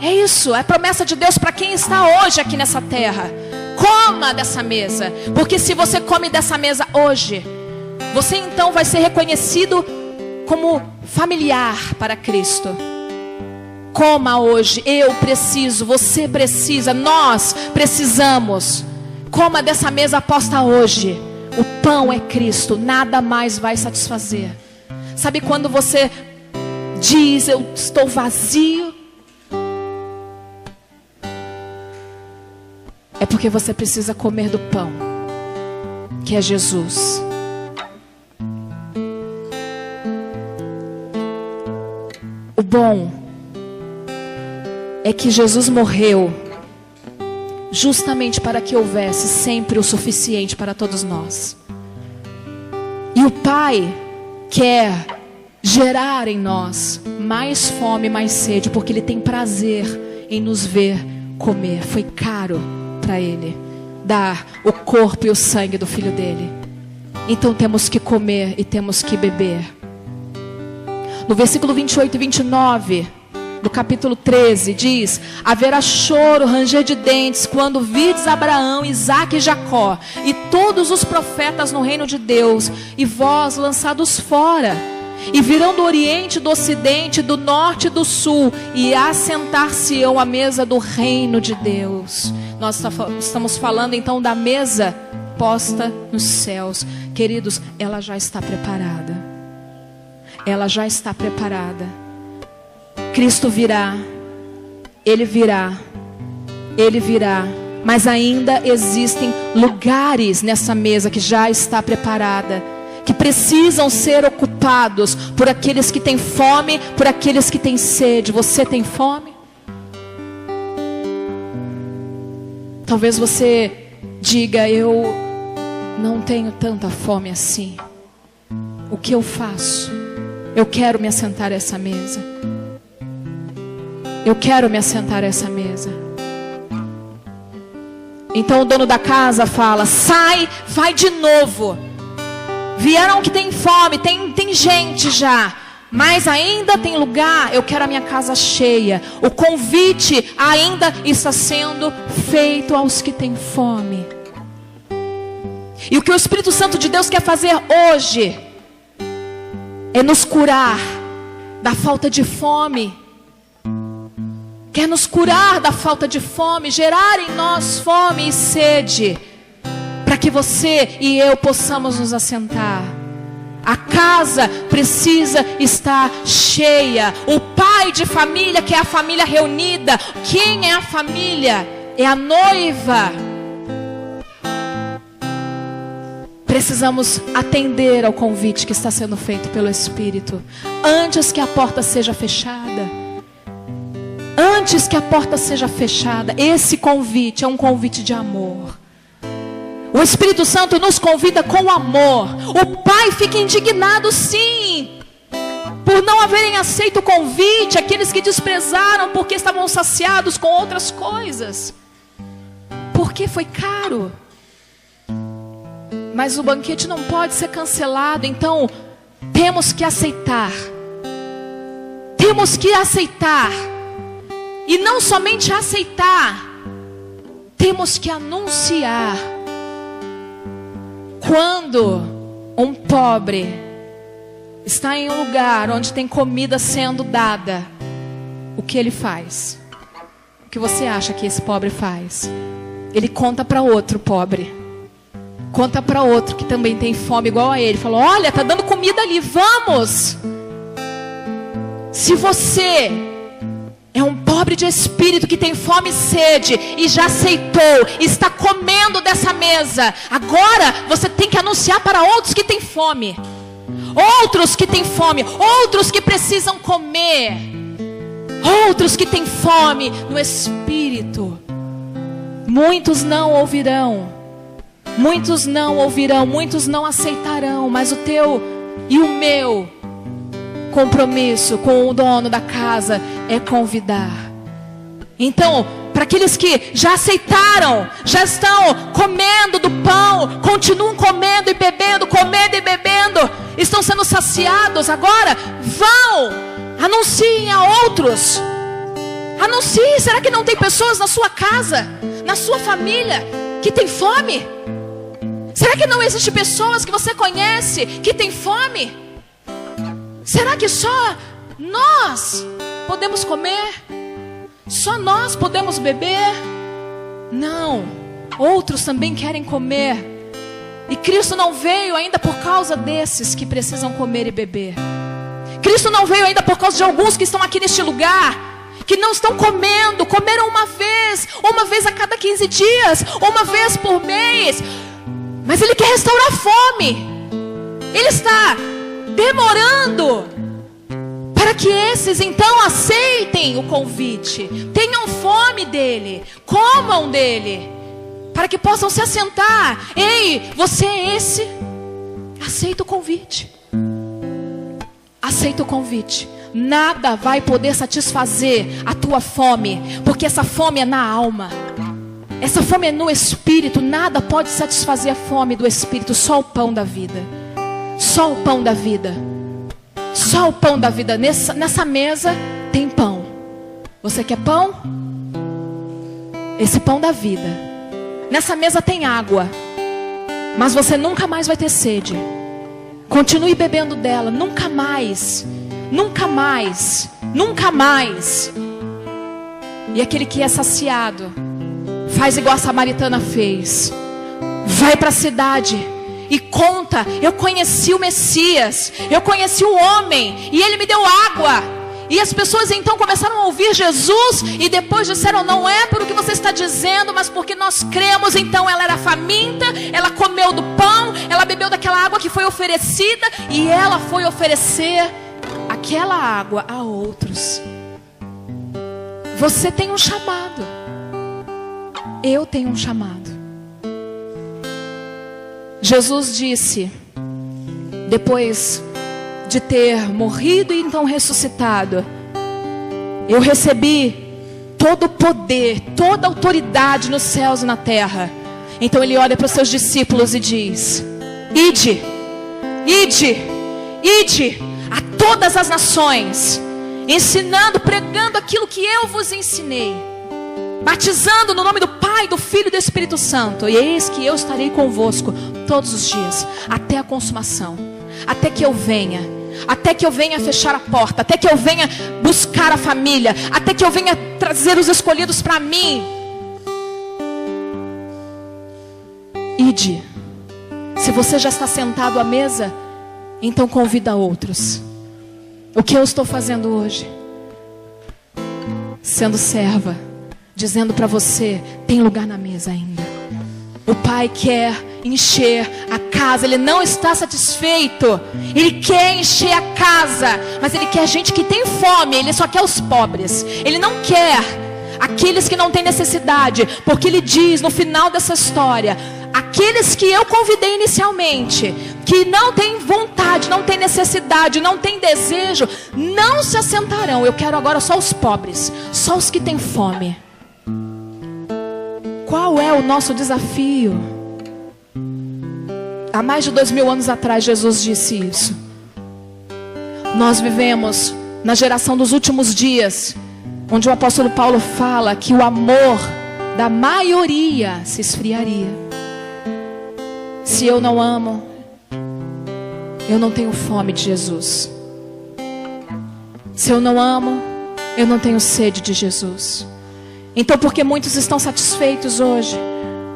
É isso, é promessa de Deus para quem está hoje aqui nessa terra. Coma dessa mesa, porque se você come dessa mesa hoje, você então vai ser reconhecido como familiar para Cristo. Coma hoje, eu preciso, você precisa, nós precisamos. Coma dessa mesa posta hoje. O pão é Cristo, nada mais vai satisfazer. Sabe quando você diz, eu estou vazio? É porque você precisa comer do pão, que é Jesus. O bom é que Jesus morreu justamente para que houvesse sempre o suficiente para todos nós. E o Pai quer gerar em nós mais fome, mais sede, porque Ele tem prazer em nos ver comer. Foi caro para Ele dar o corpo e o sangue do Filho dele. Então temos que comer e temos que beber. No versículo 28 e 29 do capítulo 13 diz: haverá choro, ranger de dentes, quando virdes Abraão, Isaque e Jacó e todos os profetas no reino de Deus, e vós lançados fora. E virão do oriente, do ocidente, do norte e do sul, e assentar-se-ão à mesa do reino de Deus. Nós estamos falando então da mesa posta nos céus. Queridos, ela já está preparada. Ela já está preparada. Cristo virá. Ele virá. Ele virá. Mas ainda existem lugares nessa mesa que já está preparada, que precisam ser ocupados por aqueles que têm fome, por aqueles que têm sede. Você tem fome? Talvez você diga: eu não tenho tanta fome assim. O que eu faço? Eu quero me assentar a essa mesa. Eu quero me assentar a essa mesa. Então o dono da casa fala: sai, vai de novo. Vieram que tem fome, tem gente já, mas ainda tem lugar. Eu quero a minha casa cheia. O convite ainda está sendo feito aos que têm fome. E o que o Espírito Santo de Deus quer fazer hoje é nos curar da falta de fome. Quer nos curar da falta de fome, gerar em nós fome e sede, para que você e eu possamos nos assentar. A casa precisa estar cheia. O pai de família, que é a família reunida. Quem é a família? É a noiva. Precisamos atender ao convite que está sendo feito pelo Espírito, antes que a porta seja fechada. Antes que a porta seja fechada. Esse convite é um convite de amor. O Espírito Santo nos convida com amor. O Pai fica indignado, sim, por não haverem aceito o convite, aqueles que desprezaram porque estavam saciados com outras coisas, porque foi caro. Mas o banquete não pode ser cancelado. Então temos que aceitar. Temos que aceitar. E não somente aceitar, temos que anunciar. Quando um pobre está em um lugar onde tem comida sendo dada, o que ele faz? O que você acha que esse pobre faz? Ele conta para outro pobre, conta para outro que também tem fome igual a ele. Falou: olha, tá dando comida ali, vamos. Se você é um pobre de espírito que tem fome e sede e já aceitou, está comendo dessa mesa, agora você tem que anunciar para outros que têm fome. Outros que têm fome, outros que precisam comer, outros que têm fome no espírito. Muitos não ouvirão, muitos não ouvirão, muitos não aceitarão, mas o teu e o meu compromisso com o dono da casa é convidar. Então, para aqueles que já aceitaram, já estão comendo do pão, continuam comendo e bebendo, estão sendo saciados, agora vão, anunciem a outros. Anuncie. Será que não tem pessoas na sua casa, na sua família, que tem fome? Será que não existem pessoas que você conhece que tem fome? Será que só nós podemos comer? Só nós podemos beber? Não, outros também querem comer. E Cristo não veio ainda por causa desses que precisam comer e beber. Cristo não veio ainda por causa de alguns que estão aqui neste lugar, que não estão comendo, comeram uma vez a cada 15 dias, uma vez por mês. Mas Ele quer restaurar a fome. Ele está demorando para que esses então aceitem o convite, tenham fome dele, comam dele, para que possam se assentar. Ei, você é esse? Aceita o convite. Aceita o convite. Nada vai poder satisfazer a tua fome, porque essa fome é na alma. Essa fome é no espírito. Nada pode satisfazer a fome do espírito. Só o pão da vida. Só o pão da vida. Só o pão da vida. Nessa mesa tem pão. Você quer pão? Esse pão da vida. Nessa mesa tem água. Mas você nunca mais vai ter sede. Continue bebendo dela. Nunca mais. Nunca mais. Nunca mais. E aquele que é saciado faz igual a samaritana fez. Vai para a cidade e conta: eu conheci o Messias, eu conheci o homem, e ele me deu água. E as pessoas então começaram a ouvir Jesus, e depois disseram: não é por o que você está dizendo, mas porque nós cremos. Então ela era faminta, ela comeu do pão, ela bebeu daquela água que foi oferecida, e ela foi oferecer aquela água a outros. Você tem um chamado. Eu tenho um chamado. Jesus disse, depois de ter morrido e então ressuscitado: eu recebi todo o poder, toda a autoridade nos céus e na terra. Então ele olha para os seus discípulos e diz: ide, ide, ide a todas as nações, ensinando, pregando aquilo que eu vos ensinei, batizando no nome do Pai, do Filho e do Espírito Santo. E eis que eu estarei convosco todos os dias, até a consumação. Até que eu venha. Até que eu venha fechar a porta. Até que eu venha buscar a família. Até que eu venha trazer os escolhidos para mim. Ide. Se você já está sentado à mesa, então convida outros. O que eu estou fazendo hoje? Sendo serva, dizendo para você: tem lugar na mesa ainda. O Pai quer encher a casa. Ele não está satisfeito. Ele quer encher a casa, mas Ele quer gente que tem fome. Ele só quer os pobres. Ele não quer aqueles que não têm necessidade, porque Ele diz no final dessa história: aqueles que eu convidei inicialmente, que não têm vontade, não têm necessidade, não têm desejo, não se assentarão. Eu quero agora só os pobres, só os que têm fome. Qual é o nosso desafio? Há mais de 2000 anos atrás Jesus disse isso. Nós vivemos na geração dos últimos dias, onde o apóstolo Paulo fala que o amor da maioria se esfriaria. Se eu não amo, eu não tenho fome de Jesus. Se eu não amo, eu não tenho sede de Jesus. Então, porque muitos estão satisfeitos hoje?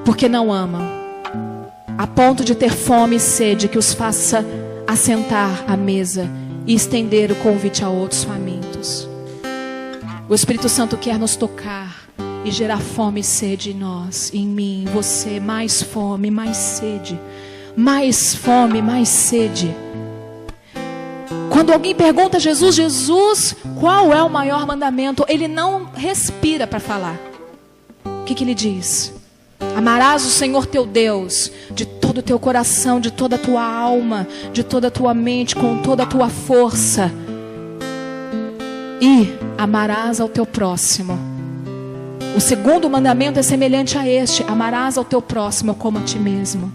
Porque não amam, a ponto de ter fome e sede que os faça assentar à mesa e estender o convite a outros famintos. O Espírito Santo quer nos tocar e gerar fome e sede em nós, em mim, em você. Mais fome, mais sede. Mais fome, mais sede. Quando alguém pergunta a Jesus: Jesus, qual é o maior mandamento? Ele não respira para falar. O que ele diz? Amarás o Senhor teu Deus de todo o teu coração, de toda a tua alma, de toda a tua mente, com toda a tua força. E amarás ao teu próximo. O segundo mandamento é semelhante a este: amarás ao teu próximo como a ti mesmo.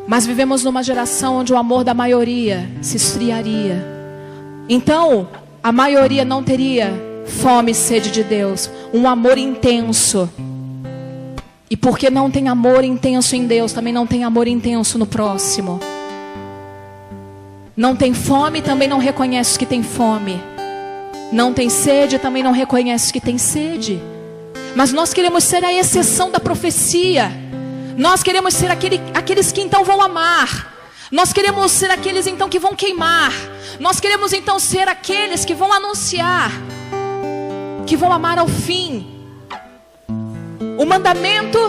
Mas vivemos numa geração onde o amor da maioria se esfriaria. Então, a maioria não teria fome e sede de Deus, um amor intenso. E porque não tem amor intenso em Deus, também não tem amor intenso no próximo. Não tem fome, também não reconhece os que tem fome. Não tem sede, também não reconhece os que tem sede. Mas nós queremos ser a exceção da profecia. Nós queremos ser aqueles que então vão amar. Nós queremos ser aqueles então que vão queimar. Nós queremos então ser aqueles que vão anunciar, que vão amar ao fim. O mandamento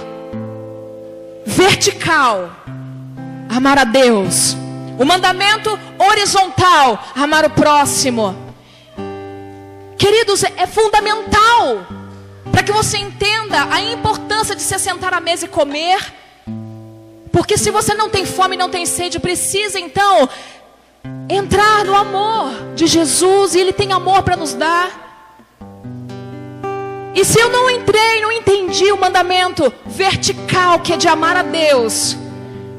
vertical, amar a Deus. O mandamento horizontal, amar o próximo. Queridos, é fundamental para que você entenda a importância de se sentar à mesa e comer. Porque se você não tem fome, não tem sede, precisa então entrar no amor de Jesus. E Ele tem amor para nos dar. E se eu não entrei, não entendi o mandamento vertical, que é de amar a Deus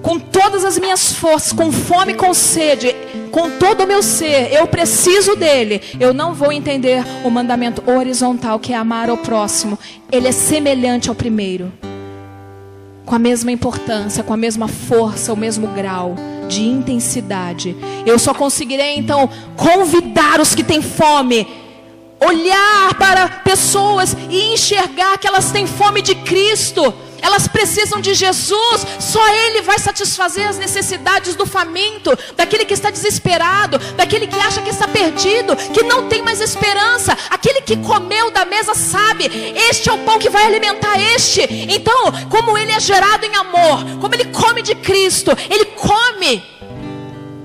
com todas as minhas forças, com fome e com sede, com todo o meu ser, eu preciso dele, eu não vou entender o mandamento horizontal, que é amar ao próximo. Ele é semelhante ao primeiro, com a mesma importância, com a mesma força, o mesmo grau de intensidade. Eu só conseguirei então convidar os que têm fome, olhar para pessoas e enxergar que elas têm fome de Cristo. Elas precisam de Jesus. Só Ele vai satisfazer as necessidades do faminto, daquele que está desesperado, daquele que acha que está perdido, que não tem mais esperança. Aquele que comeu da mesa sabe, este é o pão que vai alimentar este. Então, como ele é gerado em amor, como ele come de Cristo, ele come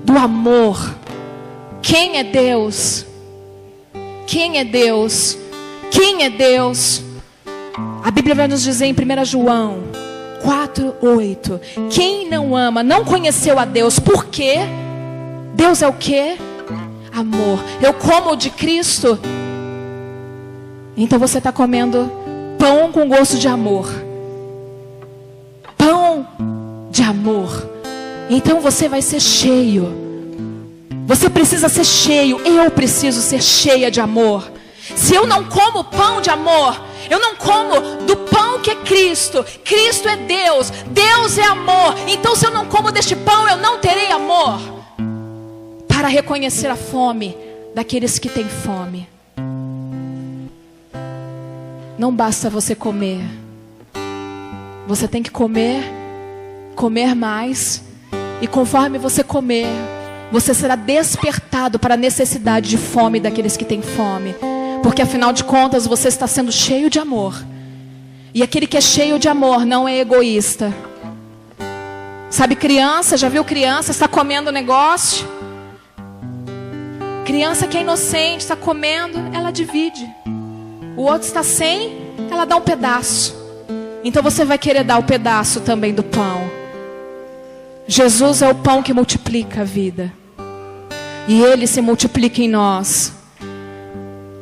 do amor. Quem é Deus? Quem é Deus? Quem é Deus? A Bíblia vai nos dizer em 1 João 4:8: quem não ama não conheceu a Deus. Por quê? Deus é o quê? Amor. Eu como de Cristo, então você está comendo pão com gosto de amor. Pão de amor. Então você vai ser cheio. Você precisa ser cheio. Eu preciso ser cheia de amor. Se eu não como pão de amor, eu não como do pão que é Cristo. Cristo é Deus, Deus é amor. Então se eu não como deste pão, eu não terei amor para reconhecer a fome daqueles que têm fome. Não basta você comer. Você tem que comer, comer mais. E conforme você comer, você será despertado para a necessidade de fome daqueles que têm fome. Porque afinal de contas você está sendo cheio de amor. E aquele que é cheio de amor não é egoísta. Sabe criança, já viu criança, está comendo negócio? Criança que é inocente, está comendo, ela divide. O outro está sem, ela dá um pedaço. Então você vai querer dar o pedaço também do pão. Jesus é o pão que multiplica a vida. E Ele se multiplica em nós.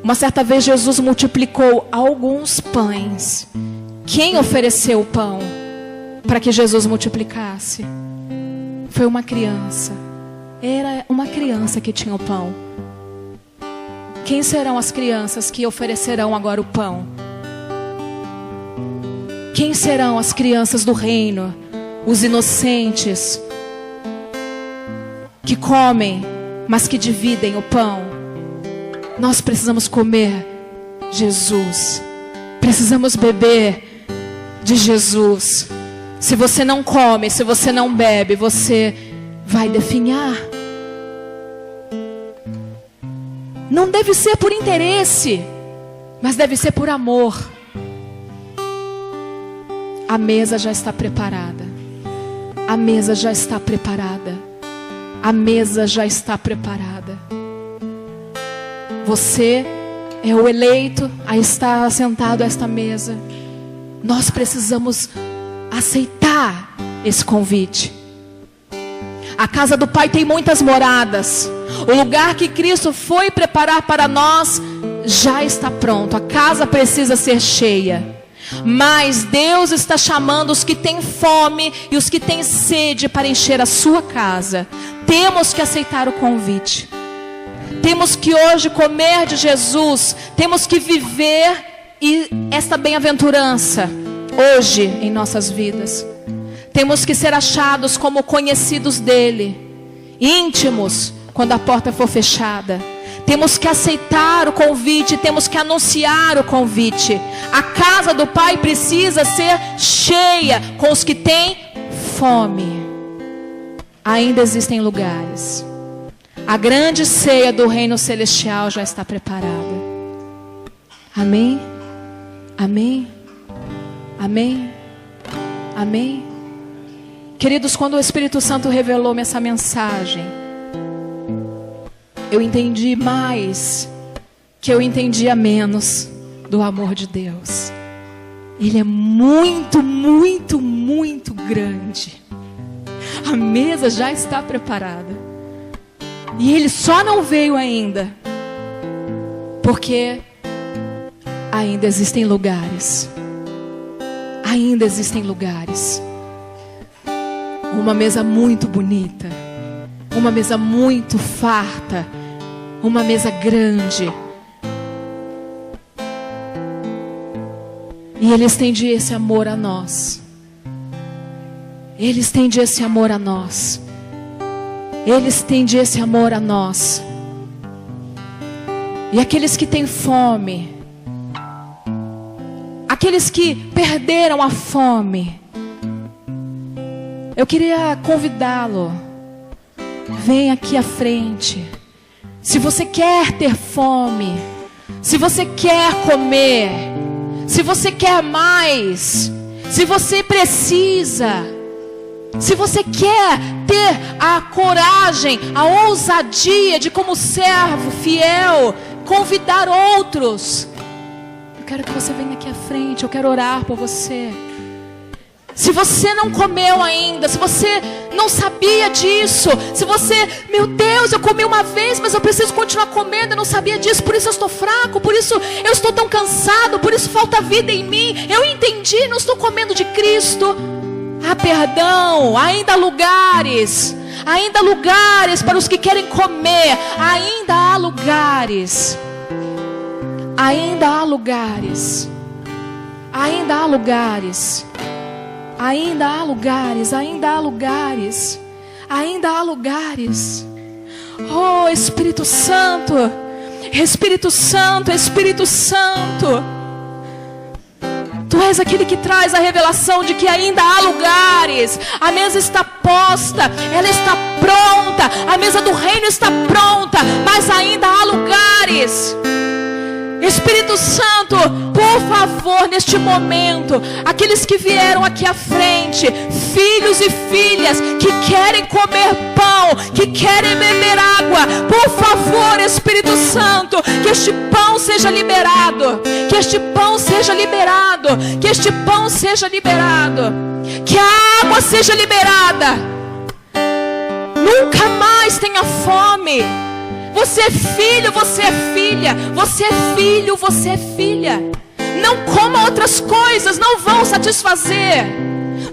Uma certa vez Jesus multiplicou alguns pães. Quem ofereceu o pão para que Jesus multiplicasse? Foi uma criança. Era uma criança que tinha o pão. Quem serão as crianças que oferecerão agora o pão? Quem serão as crianças do reino? Os inocentes que comem, mas que dividem o pão. Nós precisamos comer Jesus. Precisamos beber de Jesus. Se você não come, se você não bebe, você vai definhar. Não deve ser por interesse, mas deve ser por amor. A mesa já está preparada. A mesa já está preparada. A mesa já está preparada. Você é o eleito a estar sentado a esta mesa. Nós precisamos aceitar esse convite. A casa do Pai tem muitas moradas. O lugar que Cristo foi preparar para nós já está pronto. A casa precisa ser cheia. Mas Deus está chamando os que têm fome e os que têm sede para encher a sua casa. Temos que aceitar o convite. Temos que hoje comer de Jesus. Temos que viver esta bem-aventurança hoje em nossas vidas. Temos que ser achados como conhecidos dele, íntimos, quando a porta for fechada. Temos que aceitar o convite, temos que anunciar o convite. A casa do Pai precisa ser cheia com os que têm fome. Ainda existem lugares. A grande ceia do reino celestial já está preparada. Amém? Amém? Amém? Amém? Queridos, quando o Espírito Santo revelou-me essa mensagem, eu entendi mais que eu entendia menos do amor de Deus. Ele é muito, muito, muito grande. A mesa já está preparada. E Ele só não veio ainda, porque ainda existem lugares. Ainda existem lugares. Uma mesa muito bonita. Uma mesa muito farta. Uma mesa grande. E Ele estende esse amor a nós. Ele estende esse amor a nós. Ele estende esse amor a nós. E aqueles que têm fome, aqueles que perderam a fome, eu queria convidá-lo. Vem aqui à frente. Se você quer ter fome, se você quer comer, se você quer mais, se você precisa, se você quer ter a coragem, a ousadia de, como servo fiel, convidar outros, eu quero que você venha aqui à frente. Eu quero orar por você. Se você não comeu ainda, se você não sabia disso, se você, meu Deus, eu comi uma vez, mas eu preciso continuar comendo, eu não sabia disso, por isso eu estou fraco, por isso eu estou tão cansado, por isso falta vida em mim, eu entendi, não estou comendo de Cristo. Ah, perdão, ainda há lugares para os que querem comer, ainda há lugares, ainda há lugares, ainda há lugares. Ainda há lugares, ainda há lugares, ainda há lugares. Oh, Espírito Santo, Espírito Santo, Espírito Santo. Tu és aquele que traz a revelação de que ainda há lugares. A mesa está posta, ela está pronta, a mesa do reino está pronta, mas ainda há lugares. Espírito Santo, por favor, neste momento, aqueles que vieram aqui à frente, filhos e filhas que querem comer pão, que querem beber água, por favor, Espírito Santo, que este pão seja liberado, que este pão seja liberado, que este pão seja liberado, que a água seja liberada. Nunca mais tenha fome. Você é filho, você é filha. Você é filho, você é filha. Não coma outras coisas, não vão satisfazer.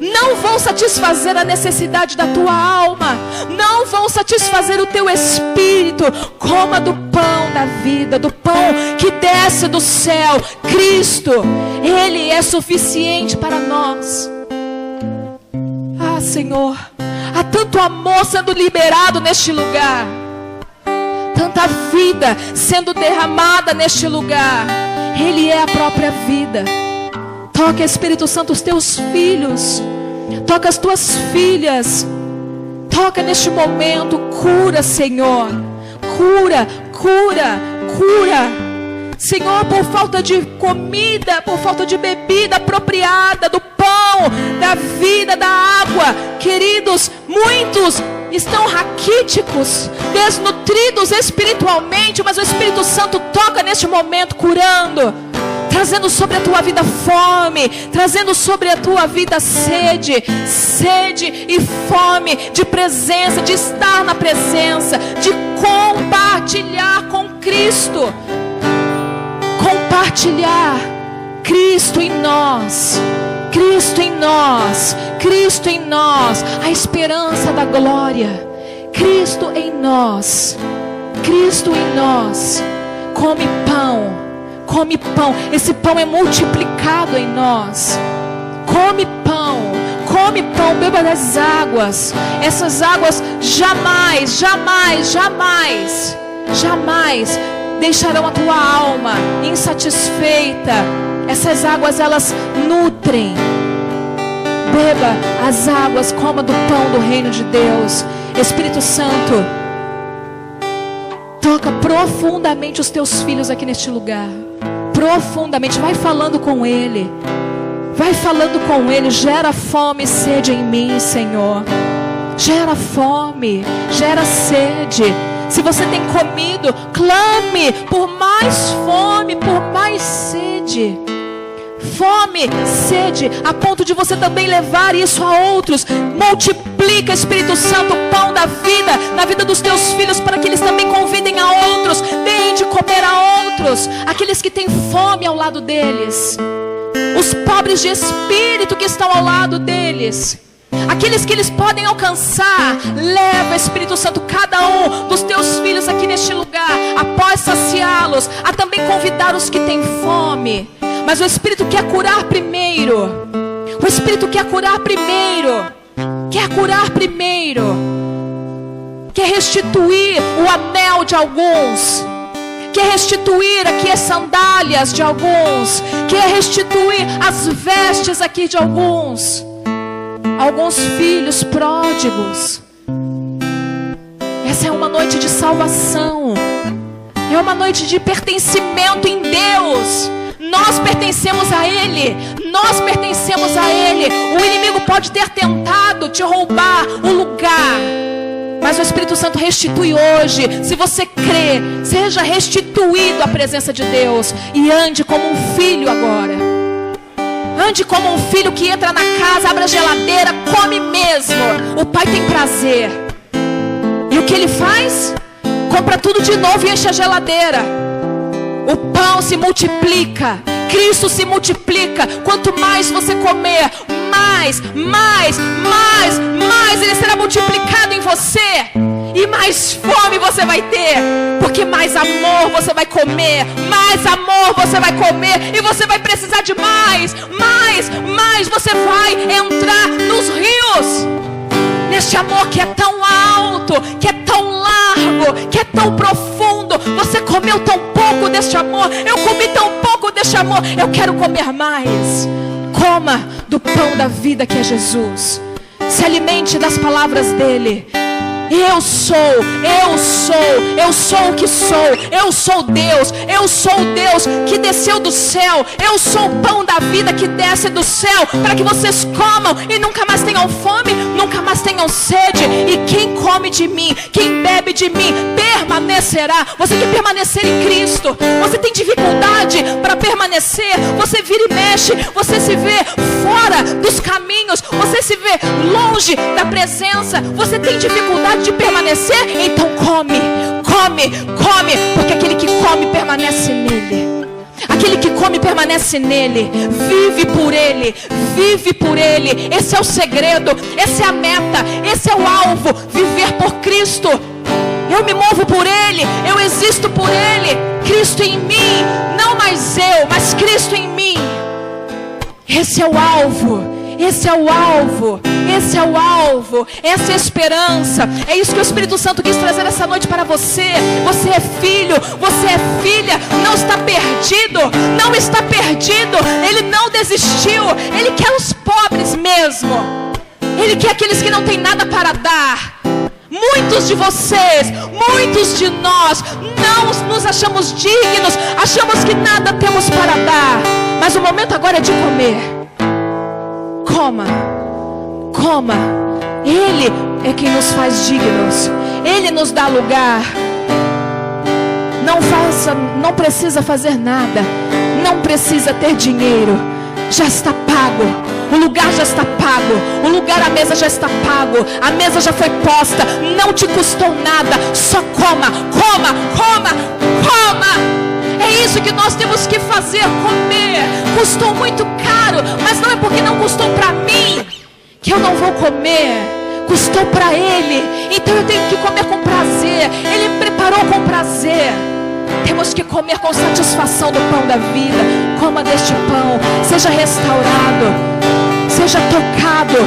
Não vão satisfazer a necessidade da tua alma. Não vão satisfazer o teu espírito. Coma do pão da vida, do pão que desce do céu. Cristo, Ele é suficiente para nós. Ah, Senhor, há tanto amor sendo liberado neste lugar. Tanta vida sendo derramada neste lugar. Ele é a própria vida. Toca, Espírito Santo, os teus filhos. Toca as tuas filhas. Toca neste momento. Cura, Senhor. Cura, cura, cura. Senhor, por falta de comida, por falta de bebida apropriada, do pão, da vida, da água. Queridos, muitos estão raquíticos, desnutridos espiritualmente, mas o Espírito Santo toca neste momento, curando, trazendo sobre a tua vida fome, trazendo sobre a tua vida sede e fome de presença, de estar na presença, de compartilhar com Cristo, compartilhar Cristo em nós. Cristo em nós, Cristo em nós, a esperança da glória. Cristo em nós, Cristo em nós. Come pão, come pão. Esse pão é multiplicado em nós. Come pão, come pão, beba das águas. Essas águas jamais, jamais, jamais, jamais deixarão a tua alma insatisfeita. Essas águas, elas nutrem. Beba as águas, coma do pão do reino de Deus. Espírito Santo, toca profundamente os teus filhos aqui neste lugar. Profundamente, vai falando com Ele. Vai falando com Ele. Gera fome e sede em mim, Senhor. Gera fome, gera sede. Se você tem comido, clame por mais fome, por mais sede. Fome, sede, a ponto de você também levar isso a outros. Multiplica, Espírito Santo, o pão da vida na vida dos teus filhos, para que eles também convidem a outros. Deem de comer a outros, aqueles que têm fome ao lado deles, os pobres de espírito que estão ao lado deles, aqueles que eles podem alcançar. Leva, Espírito Santo, cada um dos teus filhos aqui neste lugar, após saciá-los, a também convidar os que têm fome. Mas o Espírito quer curar primeiro. O Espírito quer curar primeiro. Quer curar primeiro. Quer restituir o anel de alguns. Quer restituir aqui as sandálias de alguns. Quer restituir as vestes aqui de alguns. Alguns filhos pródigos. Essa é uma noite de salvação. É uma noite de pertencimento em Deus. Nós pertencemos a Ele. Nós pertencemos a Ele. O inimigo pode ter tentado te roubar o lugar, mas o Espírito Santo restitui hoje. Se você crê, seja restituído à presença de Deus. E ande como um filho agora. Ande como um filho que entra na casa, abre a geladeira, come mesmo. O Pai tem prazer. E o que Ele faz? Compra tudo de novo e enche a geladeira. O pão se multiplica. Cristo se multiplica. Quanto mais você comer, mais Ele será multiplicado em você. E mais fome você vai ter. Porque mais amor você vai comer. Mais amor você vai comer. E você vai precisar de mais. Você vai entrar nos rios. Neste amor que é tão alto, que é tão largo, que é tão profundo. Você comeu tão pouco deste amor. Eu comi tão pouco deste amor. Eu quero comer mais. Coma do pão da vida que é Jesus. Se alimente das palavras dele. Eu sou o que sou. Eu sou Deus. Eu sou o Deus que desceu do céu. Eu sou o pão da vida que desce do céu, para que vocês comam e nunca mais tenham fome, nunca mais tenham sede. E quem come de mim, quem bebe de mim, permanecerá. Você quer permanecer em Cristo? Você tem dificuldade para permanecer? Você vira e mexe, você se vê fora dos caminhos, você se vê longe da presença, você tem dificuldade de permanecer? Então come, porque aquele que come permanece nele. Aquele que come permanece nele. Vive por ele. Esse é o segredo, essa é a meta, esse é o alvo. Viver por Cristo. Eu me movo por ele, eu existo por ele. Cristo em mim, não mais eu, mas Cristo em mim. Esse é o alvo. Esse é o alvo, essa é a esperança. É isso que o Espírito Santo quis trazer essa noite para você. Você é filho, você é filha. Não está perdido. Ele não desistiu. Ele quer os pobres mesmo. Ele quer aqueles que não têm nada para dar. Muitos de vocês, muitos de nós não nos achamos dignos, achamos que nada temos para dar. Mas o momento agora é de comer. Coma. Ele é quem nos faz dignos. Ele nos dá lugar. Não precisa fazer nada. Não precisa ter dinheiro. Já está pago. O lugar já está pago. O lugar, a mesa já está pago. A mesa já foi posta. Não te custou nada. Só coma. É isso que nós temos que fazer, comer. Custou muito caro, mas não é porque não custou para mim que eu não vou comer. custou para Ele, então eu tenho que comer com prazer. Ele preparou com prazer. Temos que comer com satisfação do pão da vida. Coma deste pão, seja restaurado, seja tocado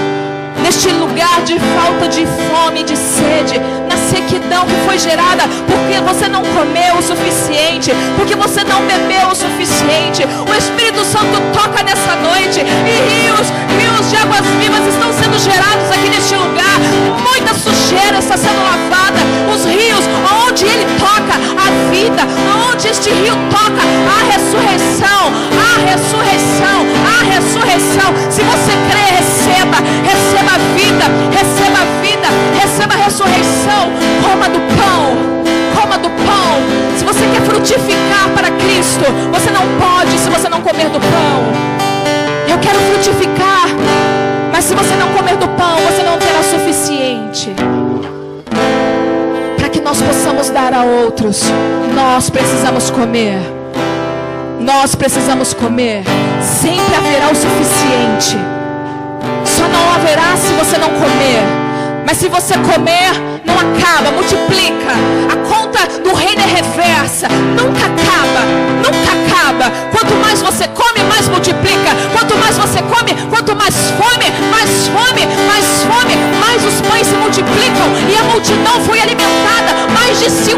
neste lugar de falta de fome, de sede, na sequidão que foi gerada porque você não comeu o suficiente, porque você não bebeu o suficiente. O Espírito Santo toca nessa noite e rios de águas vivas estão sendo gerados aqui neste lugar. Muita sujeira está sendo lavada. Os rios, onde Ele toca a vida, onde este rio toca a ressurreição, a ressurreição, a ressurreição. Se você crê, receba a vida, receba a vida, receba a ressurreição. Coma do pão. Se você quer frutificar para Cristo, você não pode se você não comer do pão. Eu quero frutificar, mas se você não comer do pão, você não terá suficiente. Para que nós possamos dar a outros, nós precisamos comer. Nós precisamos comer. Sempre haverá o suficiente. Só não haverá se você não comer. Mas se você comer, não acaba, multiplica. A conta do reino é reversa. Nunca acaba, nunca acaba. Quanto mais você come, mais multiplica. Quanto mais você come, quanto mais fome, mais fome, mais fome, mais os pães se multiplicam. E a multidão foi alimentada. Mais de 5.000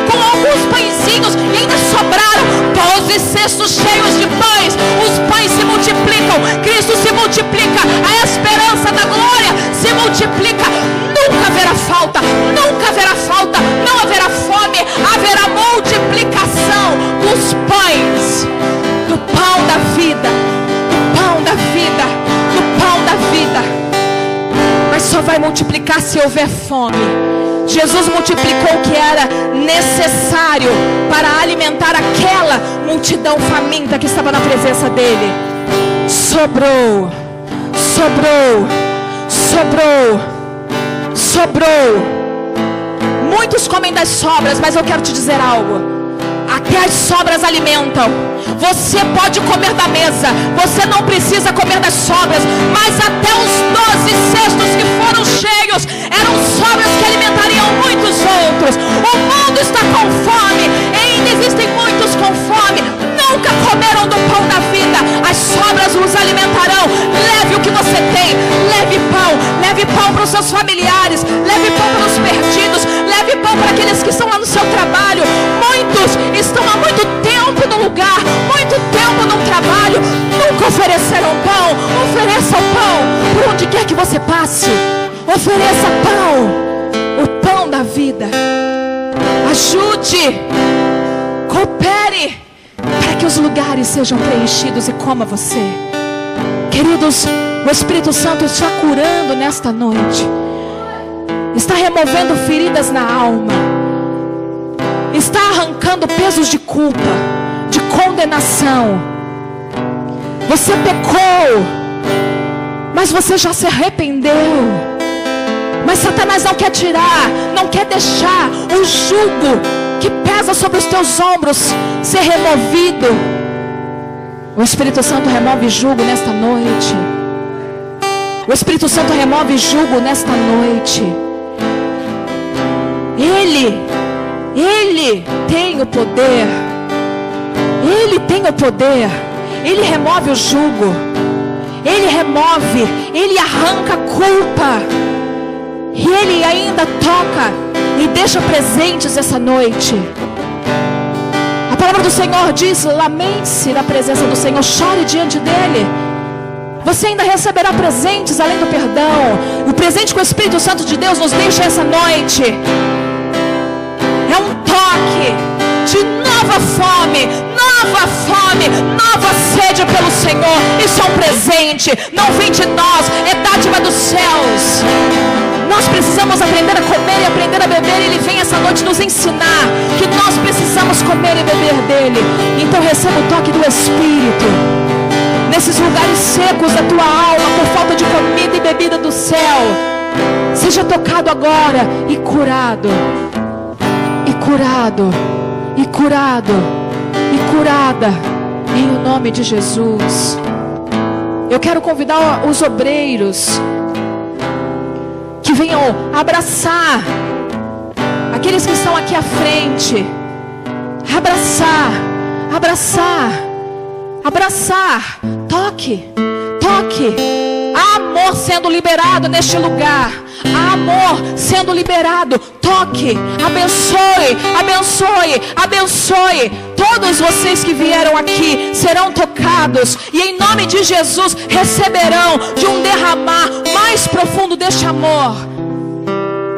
com alguns pãezinhos. E ainda sobraram 12 cestos cheios de pães. Os pães se multiplicam. Cristo se multiplica. A esperança da glória se multiplica. Nunca haverá falta. Nunca haverá falta. Não haverá fome. Haverá multiplicação dos pães. Do pão da vida. Do pão da vida. Do pão da vida. Mas só vai multiplicar se houver fome. Jesus multiplicou o que era necessário para alimentar aquela multidão faminta que estava na presença dele. Sobrou, sobrou, sobrou, sobrou. Muitos comem das sobras, mas eu quero te dizer algo. Até as sobras alimentam. Você pode comer da mesa, você não precisa comer das sobras. Mas até os 12 cestos que foram cheios eram sobras que alimentariam muitos outros. O mundo está com fome, e ainda existem muitos com fome. Nunca comeram do pão da vida. As sobras os alimentarão. Leve o que você tem. Leve pão para os seus familiares. Leve pão para os perdidos. Leve pão para aqueles que estão lá no seu trabalho. Muitos estão há muito tempo no lugar, muito tempo no trabalho, nunca ofereceram pão. Ofereça o pão por onde quer que você passe. Ofereça pão, o pão da vida. Ajude, coopere para que os lugares sejam preenchidos e coma você. Queridos, o Espírito Santo está curando nesta noite. Está removendo feridas na alma. Está arrancando pesos de culpa, de condenação. Você pecou, mas você já se arrependeu. Mas Satanás não quer tirar, não quer deixar o jugo que pesa sobre os teus ombros ser removido. O Espírito Santo remove jugo nesta noite. O Espírito Santo remove jugo nesta noite. Ele tem o poder. Ele tem o poder. Ele remove o jugo. Ele remove. Ele arranca a culpa. E Ele ainda toca e deixa presentes essa noite. A palavra do Senhor diz: lamente-se na presença do Senhor, chore diante dEle. Você ainda receberá presentes além do perdão. O presente que o Espírito Santo de Deus nos deixa essa noite é um toque de nova fome, nova sede pelo Senhor. Isso é um presente, não vem de nós, é dádiva dos céus. Nós precisamos aprender a comer e aprender a beber. Ele vem essa noite nos ensinar que nós precisamos comer e beber dele. Então receba o toque do Espírito nesses lugares secos da tua alma por falta de comida e bebida do céu. Seja tocado agora e curado. E curado. E curado. E curada em o nome de Jesus. Eu quero convidar os obreiros que venham abraçar aqueles que estão aqui à frente. Abraçar, abraçar, abraçar. Toque, toque. Há amor sendo liberado neste lugar. Há amor sendo liberado. Toque, abençoe, abençoe, abençoe. Todos vocês que vieram aqui serão tocados e em nome de Jesus receberão de um derramar mais profundo deste amor.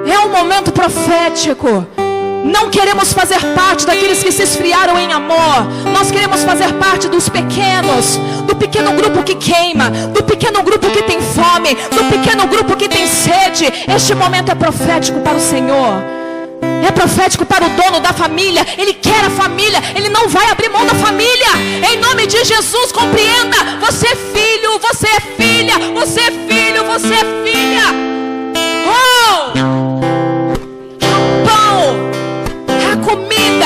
É um momento profético. Não queremos fazer parte daqueles que se esfriaram em amor. Nós queremos fazer parte dos pequenos, do pequeno grupo que queima, do pequeno grupo que tem fome, do pequeno grupo que tem sede. Este momento é profético para o Senhor. É profético para o dono da família. Ele quer a família. Ele não vai abrir mão da família. Em nome de Jesus, compreenda. Você é filho, você é filha. Você é filho, você é filha. Oh! Comida,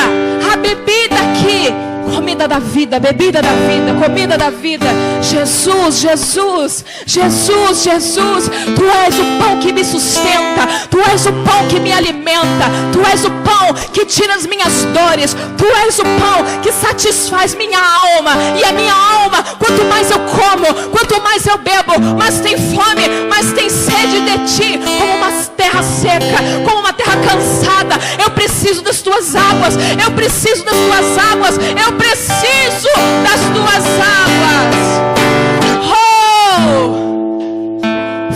a bebida aqui, comida da vida, bebida da vida, comida da vida. Jesus, Jesus, Jesus, Jesus, Tu és o pão que me sustenta, Tu és o pão que me alimenta, Tu és o pão que tira as minhas dores, Tu és o pão que satisfaz minha alma. E a minha alma, quanto mais eu como, quanto mais eu bebo, mais tem fome, mais tem sede de Ti. Como uma terra seca, como uma terra cansada, eu preciso das Tuas águas, eu preciso das Tuas águas, eu preciso das Tuas águas. Oh!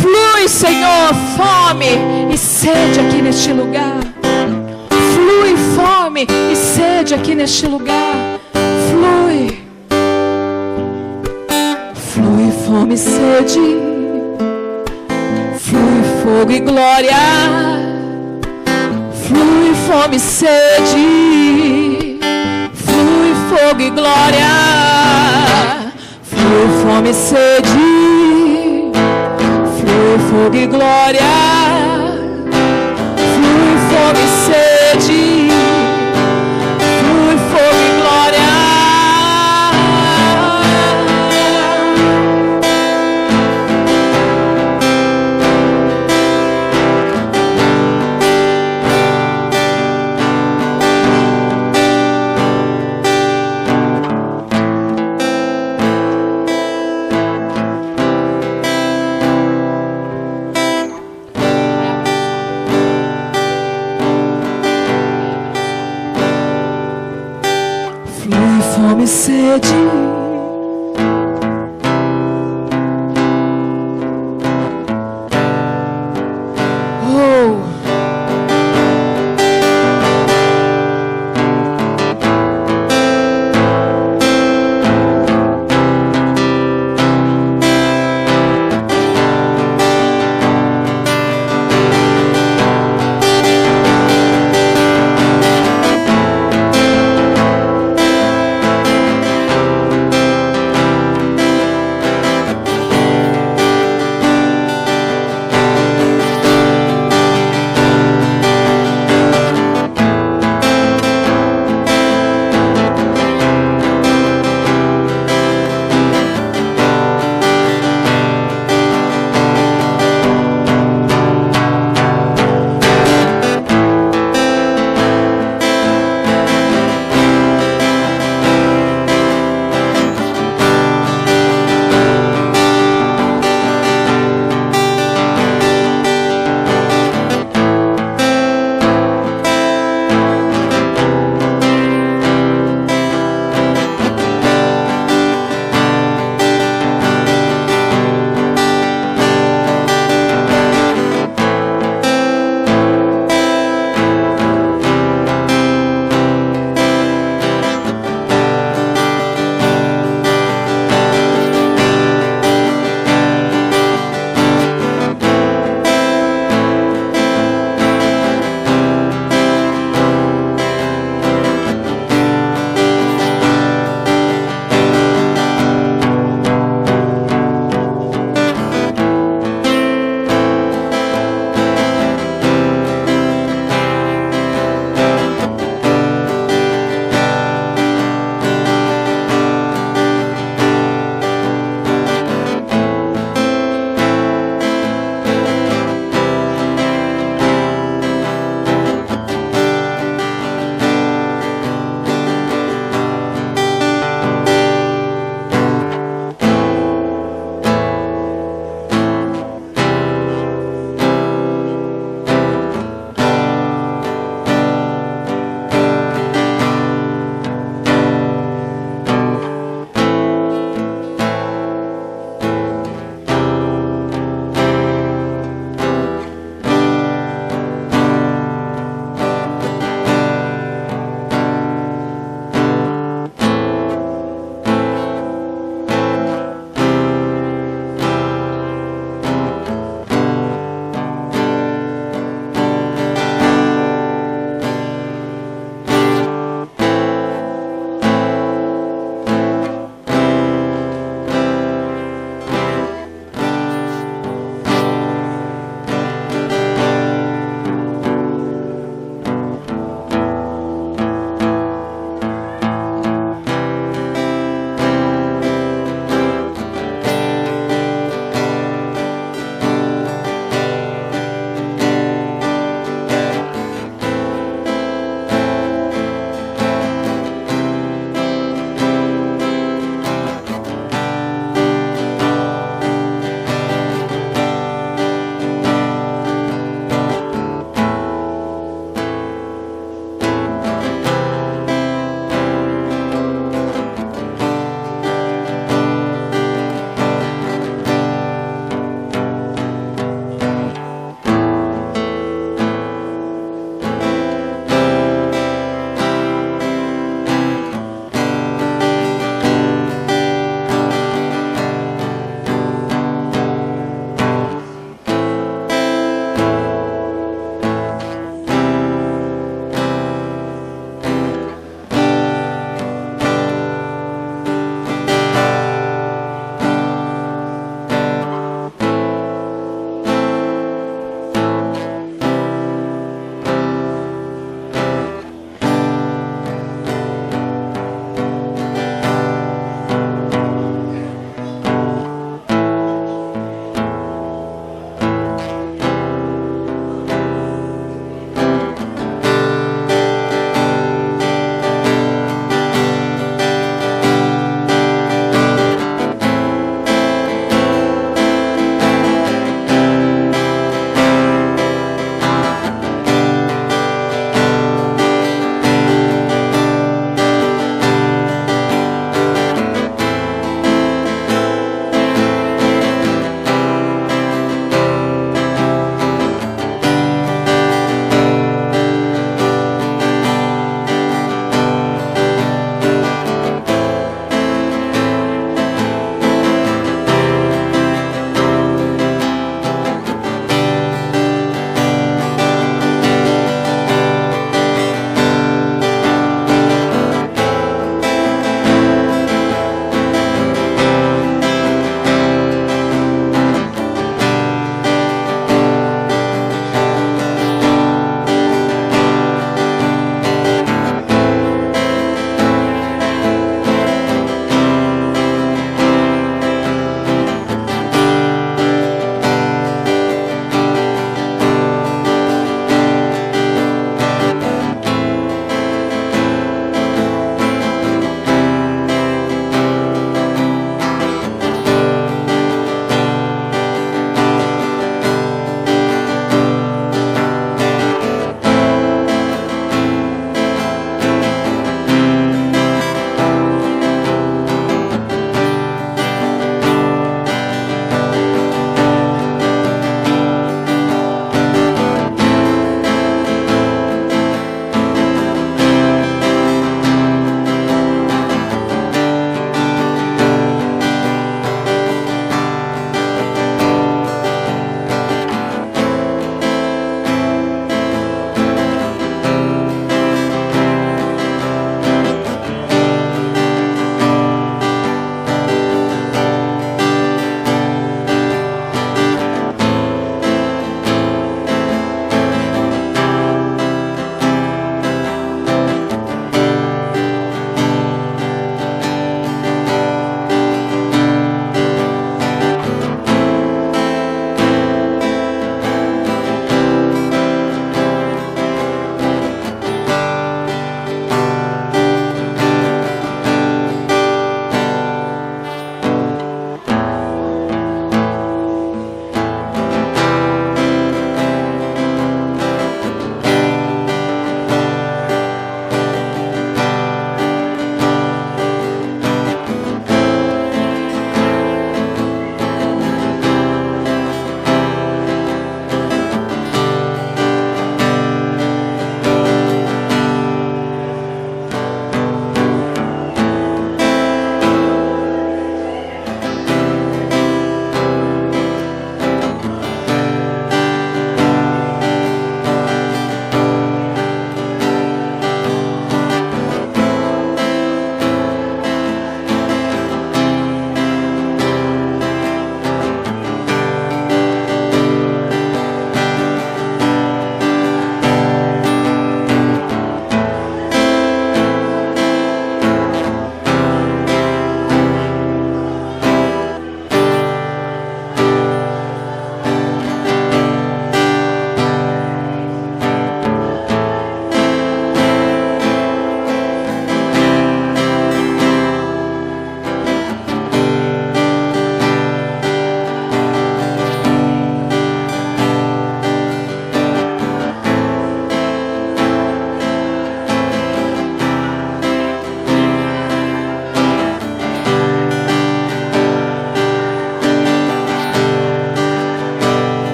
Flui, Senhor, fome e sede aqui neste lugar. Flui fome e sede aqui neste lugar. Flui. Flui fome e sede. Flui fogo e glória. Flui fome e sede. Flui fogo e glória. Flui fome e sede. Flui fogo e glória. Flui fome e sede. Flui fogo e glória. Fome e sede. Oh.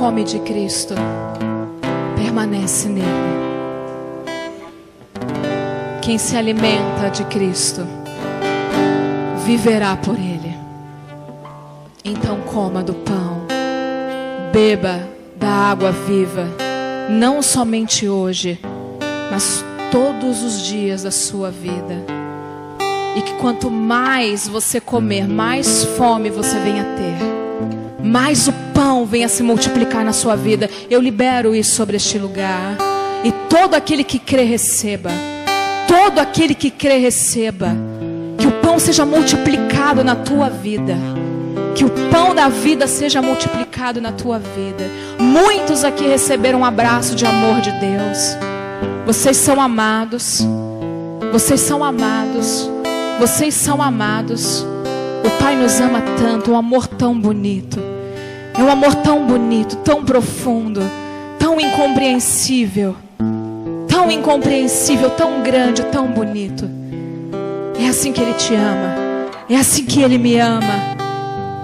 come de Cristo, permanece nele. Quem se alimenta de Cristo, viverá por ele. Então coma do pão, beba da água viva, não somente hoje, mas todos os dias da sua vida. E que quanto mais você comer, mais fome você venha ter, mais o pão venha se multiplicar na sua vida. Eu libero isso sobre este lugar. E todo aquele que crê, receba. Todo aquele que crê, receba. Que o pão seja multiplicado na tua vida. Que o pão da vida seja multiplicado na tua vida. Muitos aqui receberam um abraço de amor de Deus. Vocês são amados. Vocês são amados. Vocês são amados. O Pai nos ama tanto, um amor tão bonito. É um amor tão bonito, tão profundo, tão incompreensível. Tão incompreensível, tão grande, tão bonito. É assim que Ele te ama. É assim que Ele me ama.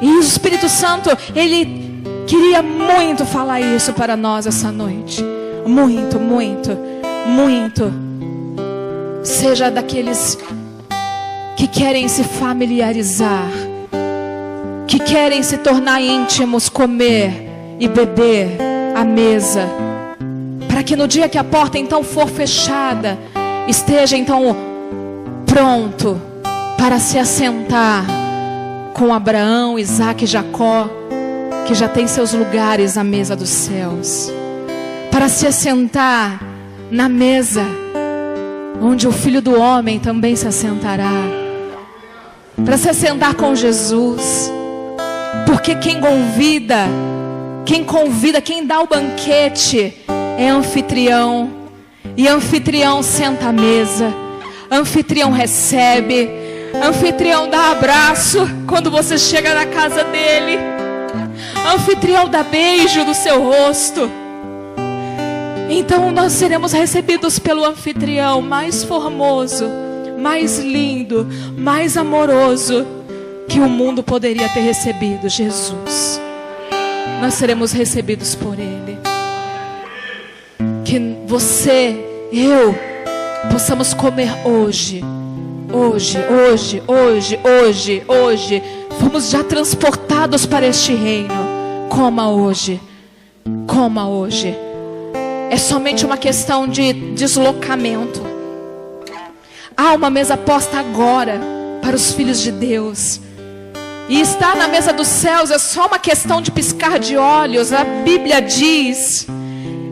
E o Espírito Santo, Ele queria muito falar isso para nós essa noite. Muito, muito, muito. Seja daqueles que querem se familiarizar, que querem se tornar íntimos, comer e beber à mesa, para que no dia que a porta então for fechada, esteja então pronto para se assentar com Abraão, Isaque e Jacó, que já tem seus lugares à mesa dos céus, para se assentar na mesa onde o Filho do Homem também se assentará, para se assentar com Jesus. Porque quem convida, quem dá o banquete é anfitrião. E anfitrião senta à mesa, anfitrião recebe, anfitrião dá abraço quando você chega na casa dele, anfitrião dá beijo no seu rosto. Então nós seremos recebidos pelo anfitrião mais formoso, mais lindo, mais amoroso que o mundo poderia ter recebido, Jesus. Nós seremos recebidos por Ele. Que você, eu, possamos comer hoje. Hoje. Fomos já transportados para este reino. Coma hoje. Coma hoje. É somente uma questão de deslocamento. Há uma mesa posta agora para os filhos de Deus. E estar na mesa dos céus é só uma questão de piscar de olhos. A Bíblia diz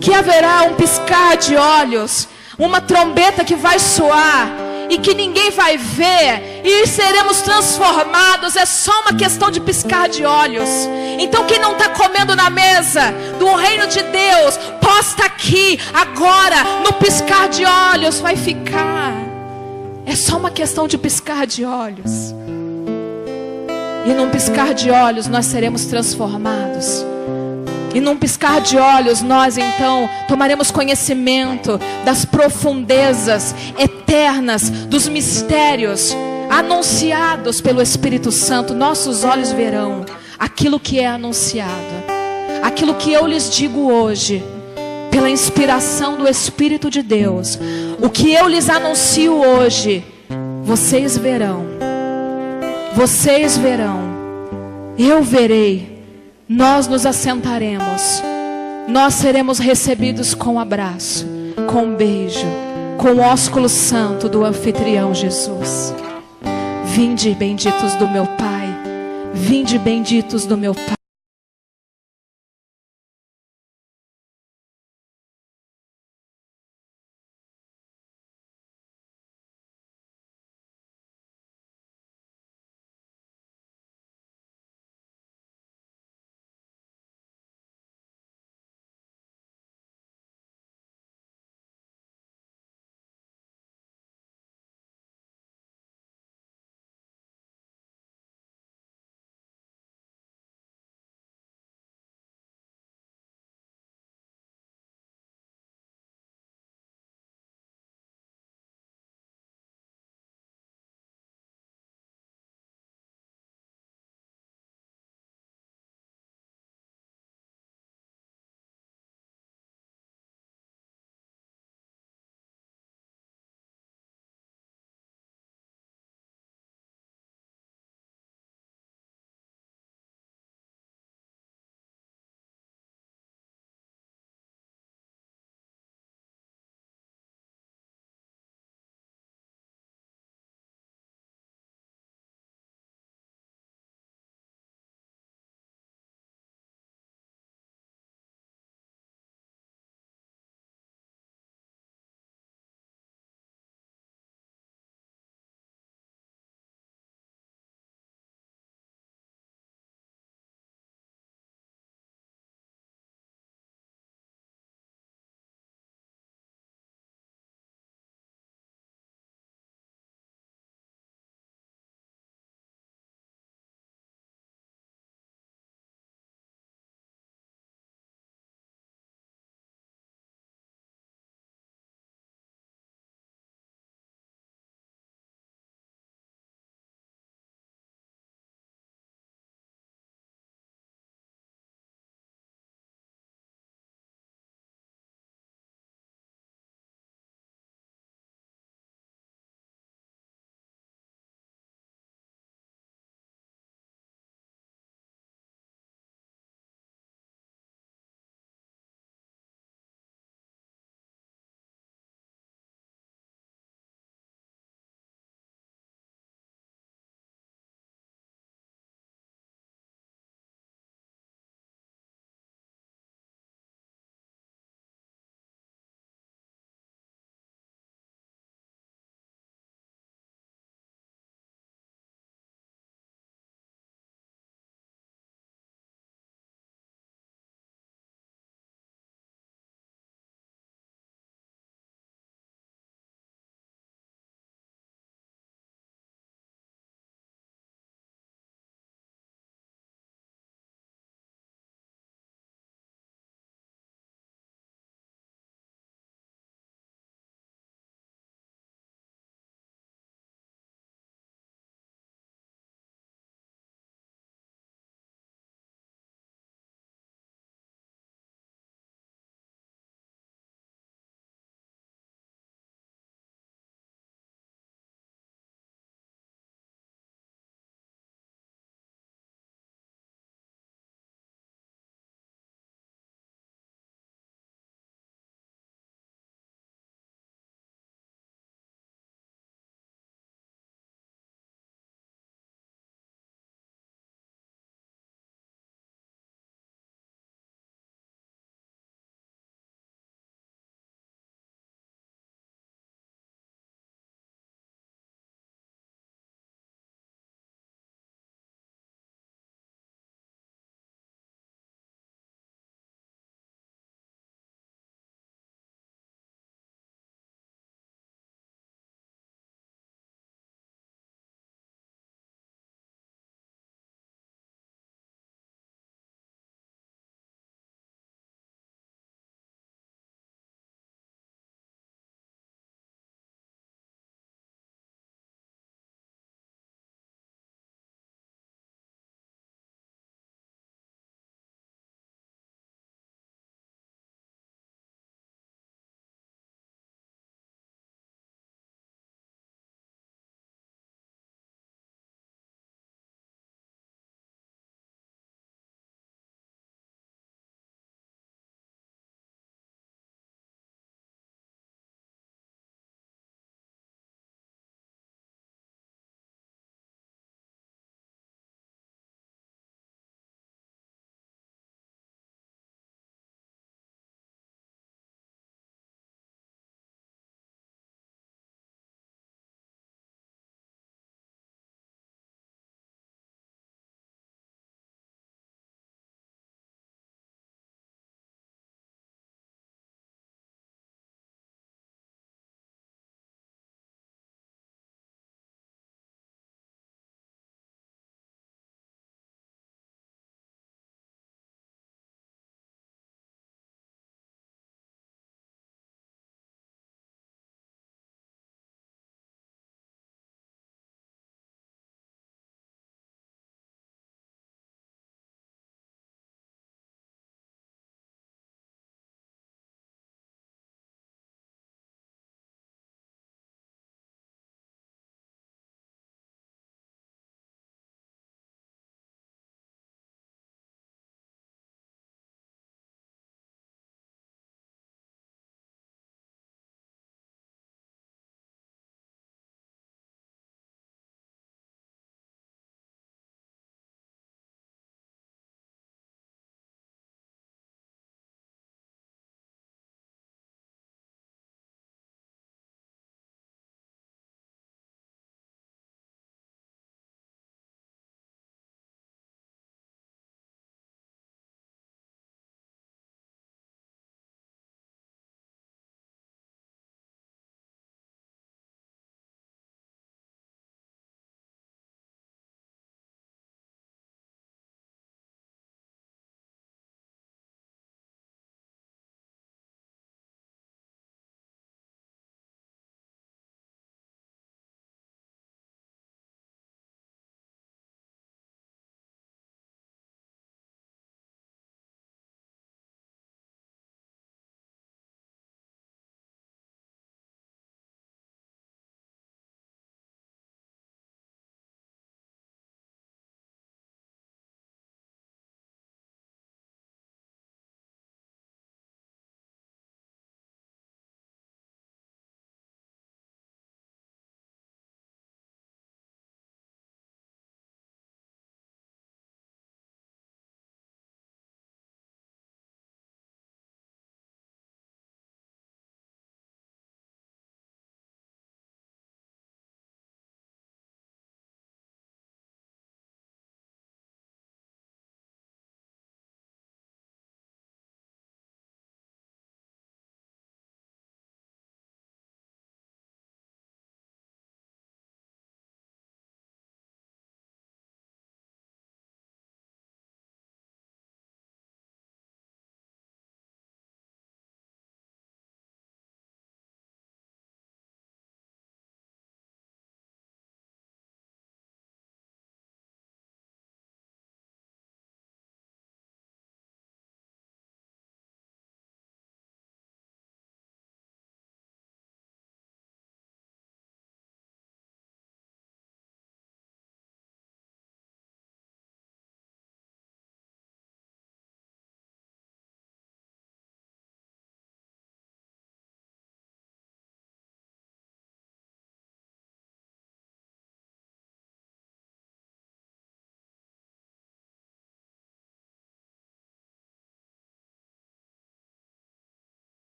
que haverá um piscar de olhos, uma trombeta que vai soar e que ninguém vai ver, e seremos transformados. É só uma questão de piscar de olhos. Então quem não está comendo na mesa do reino de Deus, posta aqui, agora, no piscar de olhos, vai ficar. É só uma questão de piscar de olhos. E num piscar de olhos nós seremos transformados. E num piscar de olhos nós então tomaremos conhecimento das profundezas eternas, dos mistérios anunciados pelo Espírito Santo. Nossos olhos verão aquilo que é anunciado. Aquilo que eu lhes digo hoje, pela inspiração do Espírito de Deus, o que eu lhes anuncio hoje, vocês verão. Vocês verão. Eu verei. Nós nos assentaremos. Nós seremos recebidos com abraço, com beijo, com o ósculo santo do anfitrião Jesus. Vinde benditos do meu Pai. Vinde benditos do meu Pai.